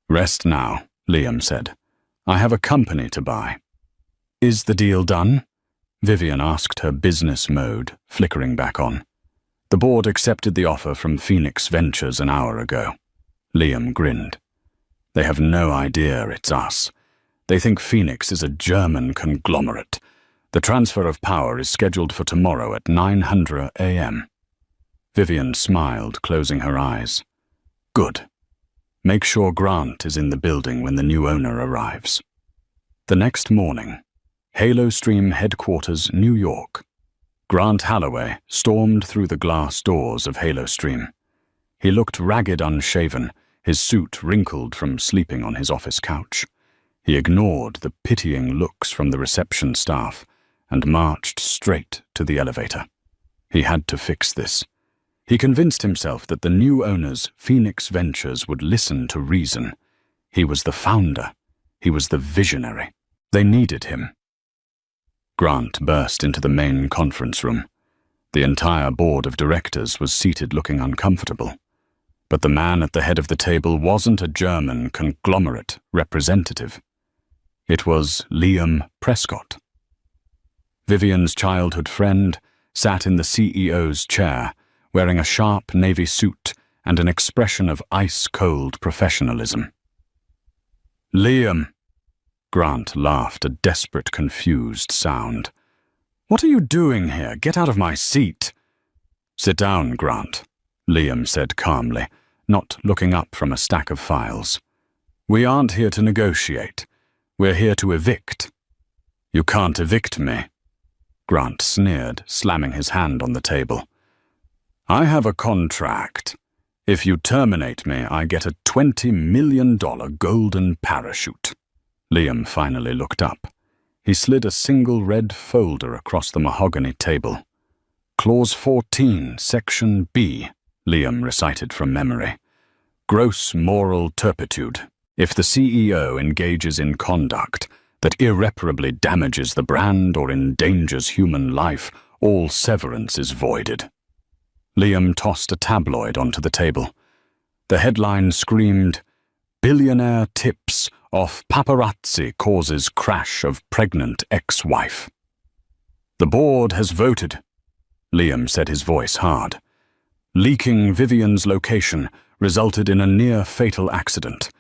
"Rest now," Liam said. "I have a company to buy." "Is the deal done?" Vivian asked, her business mode flickering back on. "The board accepted the offer from Phoenix Ventures an hour ago." Liam grinned. "They have no idea it's us. They think Phoenix is a German conglomerate. The transfer of power is scheduled for tomorrow at 9:00 a.m. Vivian smiled, closing her eyes. "Good. Make sure Grant is in the building when the new owner arrives." The next morning, Halo Stream Headquarters, New York. Grant Holloway stormed through the glass doors of Halo Stream. He looked ragged, unshaven, his suit wrinkled from sleeping on his office couch. He ignored the pitying looks from the reception staff and marched straight to the elevator. He had to fix this. He convinced himself that the new owners, Phoenix Ventures, would listen to reason. He was the founder. He was the visionary. They needed him. Grant burst into the main conference room. The entire board of directors was seated looking uncomfortable. But the man at the head of the table wasn't a German conglomerate representative. It was Liam Prescott. Vivian's childhood friend sat in the CEO's chair, wearing a sharp navy suit and an expression of ice-cold professionalism. "Liam," Grant laughed, a desperate, confused sound. "What are you doing here? Get out of my seat." "Sit down, Grant," Liam said calmly. not looking up from a stack of files. "We aren't here to negotiate. We're here to evict." "You can't evict me," Grant sneered, slamming his hand on the table. "I have a contract. If you terminate me, I get a $20 million golden parachute." Liam finally looked up. He slid a single red folder across the mahogany table. "Clause 14, Section B," Liam recited from memory. "Gross moral turpitude. If the CEO engages in conduct that irreparably damages the brand or endangers human life, all severance is voided." Liam tossed a tabloid onto the table. The headline screamed, "Billionaire tips off paparazzi causes crash of pregnant ex-wife." "The board has voted," Liam said, his voice hard. "Leaking Vivian's location resulted in a near-fatal accident.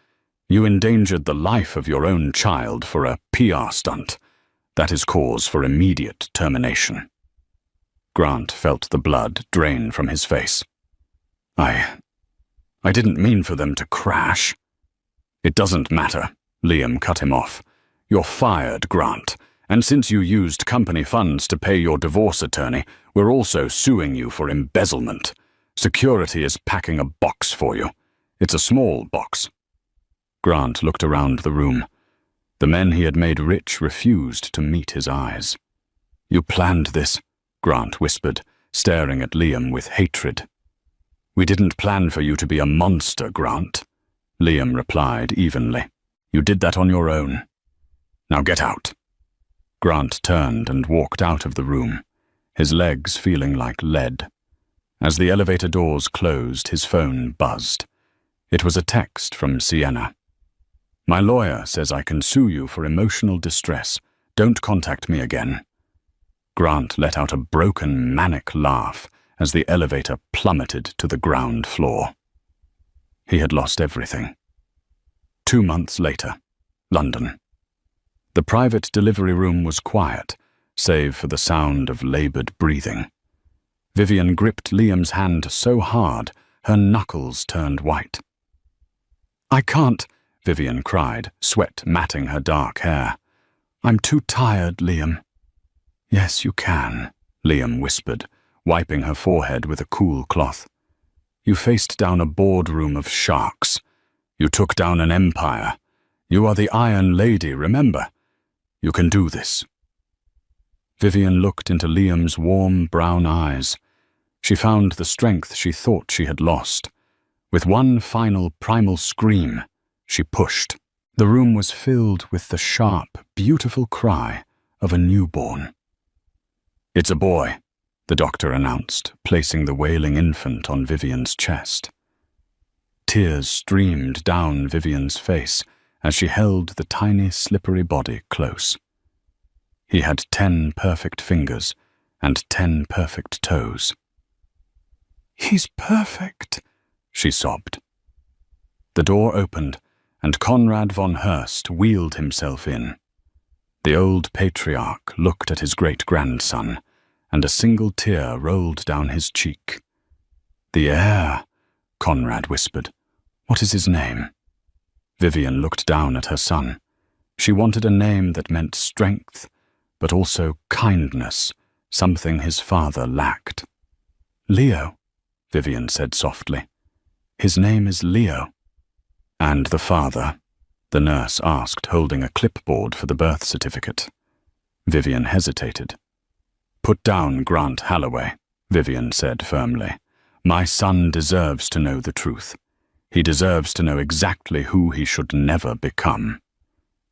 You endangered the life of your own child for a PR stunt. That is cause for immediate termination." Grant felt the blood drain from his face. I didn't mean for them to crash." "It doesn't matter," Liam cut him off. "You're fired, Grant, and since you used company funds to pay your divorce attorney, we're also suing you for embezzlement. Security is packing a box for you. It's a small box." Grant looked around the room. The men he had made rich refused to meet his eyes. "You planned this," Grant whispered, staring at Liam with hatred. "We didn't plan for you to be a monster, Grant," Liam replied evenly. "You did that on your own. Now get out." Grant turned and walked out of the room, his legs feeling like lead. As the elevator doors closed, his phone buzzed. It was a text from Sienna. "My lawyer says I can sue you for emotional distress. Don't contact me again." Grant let out a broken, manic laugh as the elevator plummeted to the ground floor. He had lost everything. 2 months later, London. The private delivery room was quiet, save for the sound of labored breathing. Vivian gripped Liam's hand so hard, her knuckles turned white. "I can't," Vivian cried, sweat matting her dark hair. "I'm too tired, Liam." "Yes, you can," Liam whispered, wiping her forehead with a cool cloth. "You faced down a boardroom of sharks. You took down an empire. You are the Iron Lady, remember? You can do this." Vivian looked into Liam's warm brown eyes. She found the strength she thought she had lost. With one final primal scream, she pushed. The room was filled with the sharp, beautiful cry of a newborn. "It's a boy," the doctor announced, placing the wailing infant on Vivian's chest. Tears streamed down Vivian's face as she held the tiny, slippery body close. He had 10 perfect fingers and 10 perfect toes. "He's perfect," she sobbed. The door opened, and Conrad von Hurst wheeled himself in. The old patriarch looked at his great-grandson, and a single tear rolled down his cheek. "The heir," Conrad whispered. "What is his name?" Vivian looked down at her son. She wanted a name that meant strength, but also kindness, something his father lacked. "Leo," Vivian said softly. "His name is Leo." "And the father?" the nurse asked, holding a clipboard for the birth certificate. Vivian hesitated. "Put down Grant Holloway," Vivian said firmly. "My son deserves to know the truth. He deserves to know exactly who he should never become."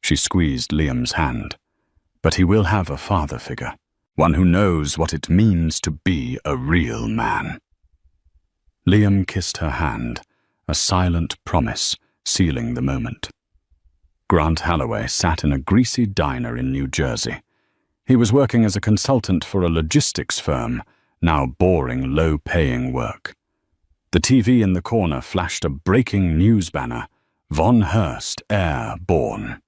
She squeezed Liam's hand. "But he will have a father figure, one who knows what it means to be a real man." Liam kissed her hand, a silent promise sealing the moment. Grant Holloway sat in a greasy diner in New Jersey. He was working as a consultant for a logistics firm, now boring, low-paying work. The TV in the corner flashed a breaking news banner, "Von Hurst, heir born."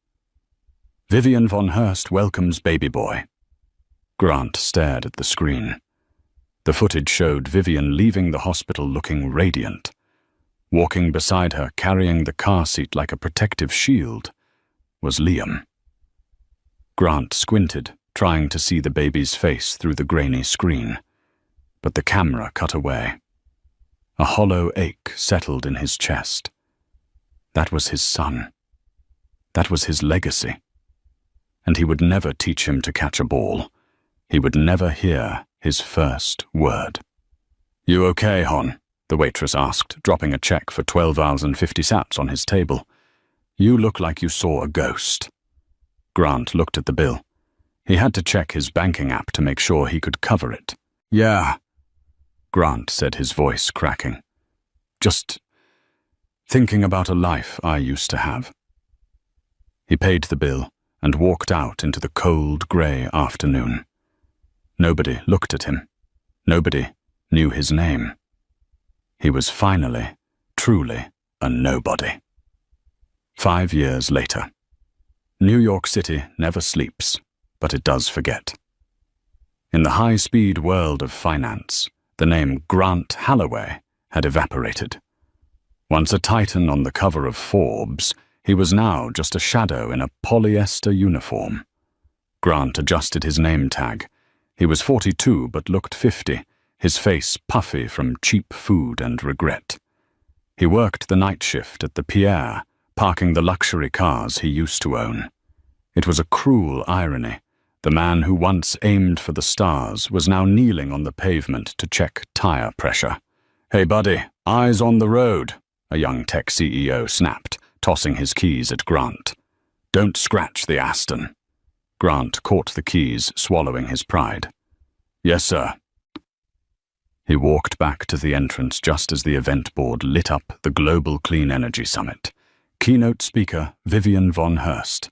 "Vivian von Hurst welcomes baby boy." Grant stared at the screen. The footage showed Vivian leaving the hospital looking radiant. Walking beside her, carrying the car seat like a protective shield, was Liam. Grant squinted, trying to see the baby's face through the grainy screen, but the camera cut away. A hollow ache settled in his chest. That was his son. That was his legacy. And he would never teach him to catch a ball. He would never hear his first word. "You okay, Hon?" the waitress asked, dropping a check for 12 hours and 50 sats on his table. "You look like you saw a ghost." Grant looked at the bill. He had to check his banking app to make sure he could cover it. "Yeah," Grant said, his voice cracking. "Just thinking about a life I used to have." He paid the bill and walked out into the cold, grey afternoon. Nobody looked at him. Nobody knew his name. He was finally, truly, a nobody. 5 years later. New York City never sleeps, but it does forget. In the high-speed world of finance, the name Grant Holloway had evaporated. Once a titan on the cover of Forbes, he was now just a shadow in a polyester uniform. Grant adjusted his name tag. He was 42 but looked 50, his face puffy from cheap food and regret. He worked the night shift at the Heir, parking the luxury cars he used to own. It was a cruel irony. The man who once aimed for the stars was now kneeling on the pavement to check tire pressure. "Hey buddy, eyes on the road," a young tech CEO snapped, tossing his keys at Grant. "Don't scratch the Aston." Grant caught the keys, swallowing his pride. "Yes, sir." He walked back to the entrance just as the event board lit up the Global Clean Energy Summit. Keynote speaker Vivian von Hurst.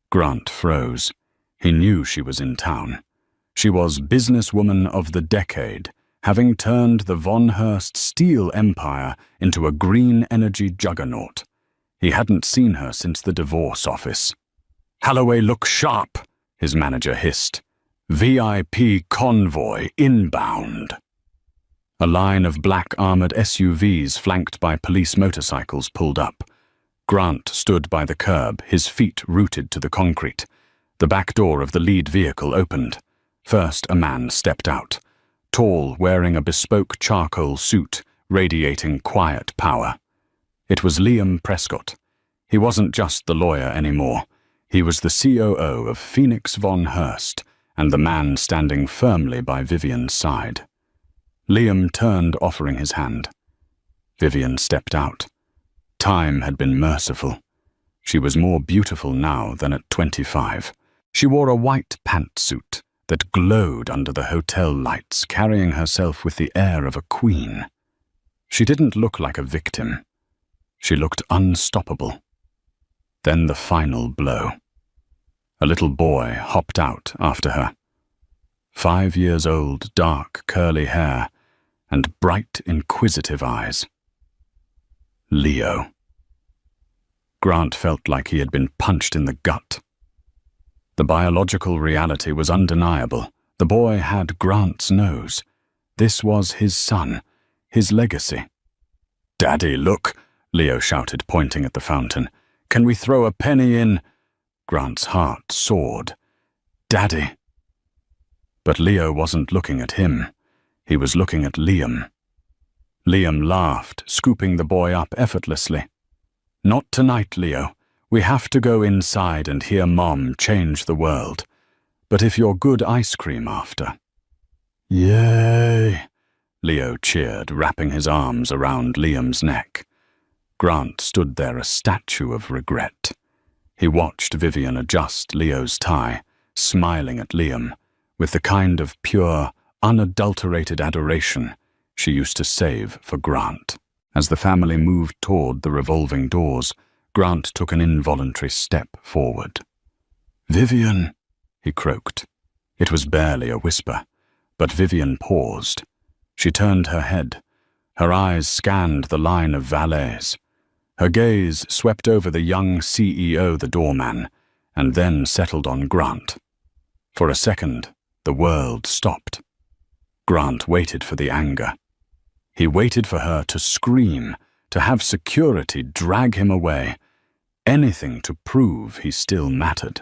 Grant froze. He knew she was in town. She was businesswoman of the decade, having turned the von Hurst steel empire into a green energy juggernaut. He hadn't seen her since the divorce office. "Holloway, look sharp," his manager hissed. "VIP convoy inbound." A line of black armored SUVs flanked by police motorcycles pulled up. Grant stood by the curb, his feet rooted to the concrete. The back door of the lead vehicle opened. First, a man stepped out, tall, wearing a bespoke charcoal suit, radiating quiet power. It was Liam Prescott. He wasn't just the lawyer anymore. He was the COO of Phoenix von Hurst, and the man standing firmly by Vivian's side. Liam turned, offering his hand. Vivian stepped out. Time had been merciful. She was more beautiful now than at 25. She wore a white pantsuit that glowed under the hotel lights, carrying herself with the air of a queen. She didn't look like a victim. She looked unstoppable. Then the final blow. A little boy hopped out after her. 5 years old, dark, curly hair, and bright, inquisitive eyes. Leo. Grant felt like he had been punched in the gut. The biological reality was undeniable. The boy had Grant's nose. This was his son, his legacy. "Daddy, look," Leo shouted, pointing at the fountain. "Can we throw a penny in?" Grant's heart soared. "Daddy." But Leo wasn't looking at him. He was looking at Liam. Liam laughed, scooping the boy up effortlessly. "Not tonight, Leo. We have to go inside and hear Mom change the world. But if you're good ice cream after." "Yay!" Leo cheered, wrapping his arms around Liam's neck. Grant stood there, a statue of regret. He watched Vivian adjust Leo's tie, smiling at Liam, with the kind of pure, unadulterated adoration she used to save for Grant. As the family moved toward the revolving doors, Grant took an involuntary step forward. "Vivian," he croaked. It was barely a whisper, but Vivian paused. She turned her head. Her eyes scanned the line of valets. Her gaze swept over the young CEO, the doorman, and then settled on Grant. For a second, the world stopped. Grant waited for the anger. He waited for her to scream, to have security drag him away, anything to prove he still mattered.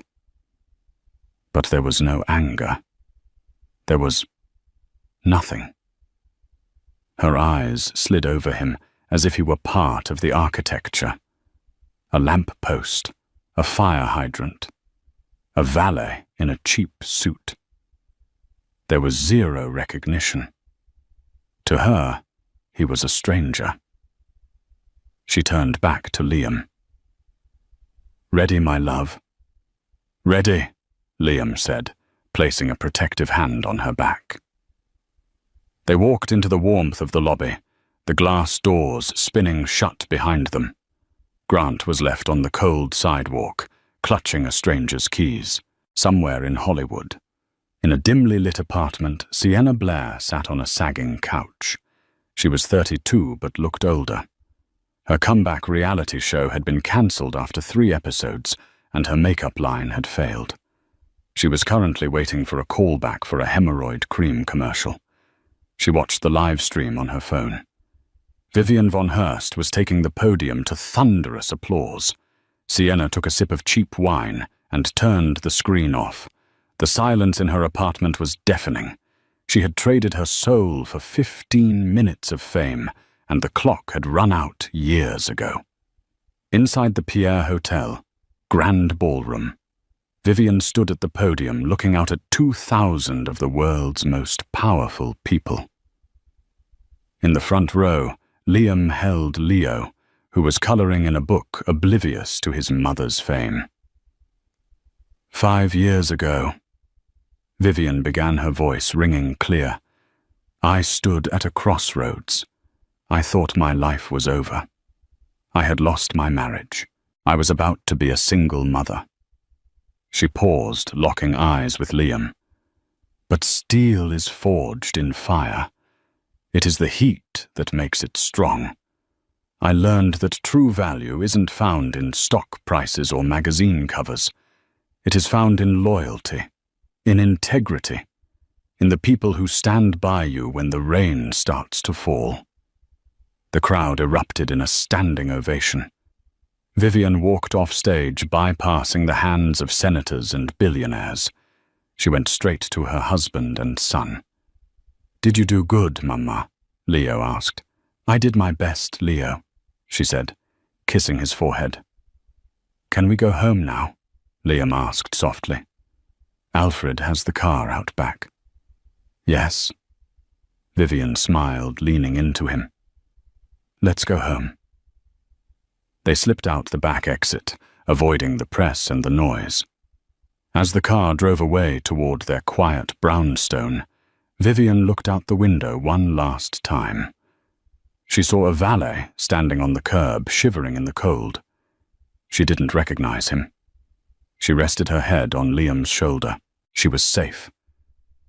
But there was no anger. There was nothing. Her eyes slid over him as if he were part of the architecture. A lamp post, a fire hydrant, a valet in a cheap suit. There was zero recognition. To her, he was a stranger. She turned back to Liam. "Ready, my love?" "Ready," Liam said, placing a protective hand on her back. They walked into the warmth of the lobby, the glass doors spinning shut behind them. Grant was left on the cold sidewalk, clutching a stranger's keys, somewhere in Hollywood. In a dimly lit apartment, Sienna Blair sat on a sagging couch. She was 32 but looked older. Her comeback reality show had been cancelled after 3 episodes, and her makeup line had failed. She was currently waiting for a callback for a hemorrhoid cream commercial. She watched the live stream on her phone. Vivian von Hurst was taking the podium to thunderous applause. Sienna took a sip of cheap wine and turned the screen off. The silence in her apartment was deafening. She had traded her soul for 15 minutes of fame, and the clock had run out years ago. Inside the Pierre Hotel, grand ballroom, Vivian stood at the podium looking out at 2,000 of the world's most powerful people. In the front row, Liam held Leo, who was coloring in a book oblivious to his mother's fame. 5 years ago, Vivian began, her voice ringing clear. I stood at a crossroads. I thought my life was over. I had lost my marriage. I was about to be a single mother. She paused, locking eyes with Liam. But steel is forged in fire. It is the heat that makes it strong. I learned that true value isn't found in stock prices or magazine covers. It is found in loyalty, in integrity, in the people who stand by you when the rain starts to fall. The crowd erupted in a standing ovation. Vivian walked off stage, bypassing the hands of senators and billionaires. She went straight to her husband and son. "Did you do good, Mama?" Leo asked. "I did my best, Leo," she said, kissing his forehead. "Can we go home now?" Liam asked softly. "Alfred has the car out back." "Yes." Vivian smiled, leaning into him. "Let's go home." They slipped out the back exit, avoiding the press and the noise. As the car drove away toward their quiet brownstone, Vivian looked out the window one last time. She saw a valet standing on the curb, shivering in the cold. She didn't recognize him. She rested her head on Liam's shoulder. She was safe.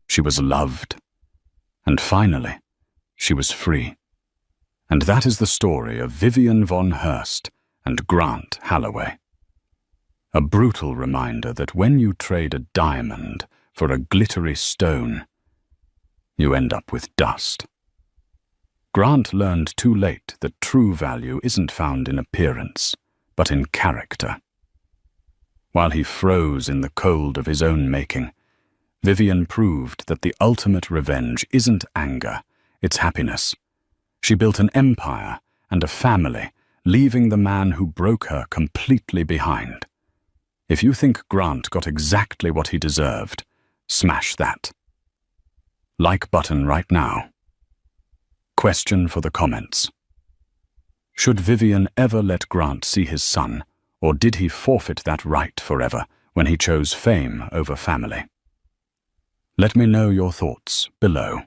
She was loved. And finally, she was free. And that is the story of Vivian von Hurst and Grant Holloway. A brutal reminder that when you trade a diamond for a glittery stone, you end up with dust. Grant learned too late that true value isn't found in appearance, but in character. While he froze in the cold of his own making, Vivian proved that the ultimate revenge isn't anger, it's happiness. She built an empire and a family, leaving the man who broke her completely behind. If you think Grant got exactly what he deserved, smash that. Like button right now. Question for the comments. Should Vivian ever let Grant see his son, or did he forfeit that right forever when he chose fame over family? Let me know your thoughts below.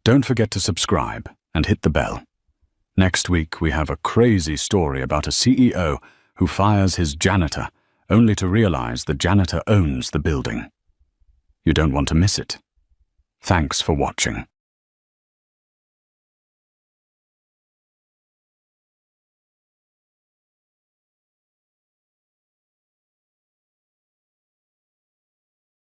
Don't forget to subscribe and hit the bell. Next week we have a crazy story about a CEO who fires his janitor only to realize the janitor owns the building. You don't want to miss it. Thanks for watching.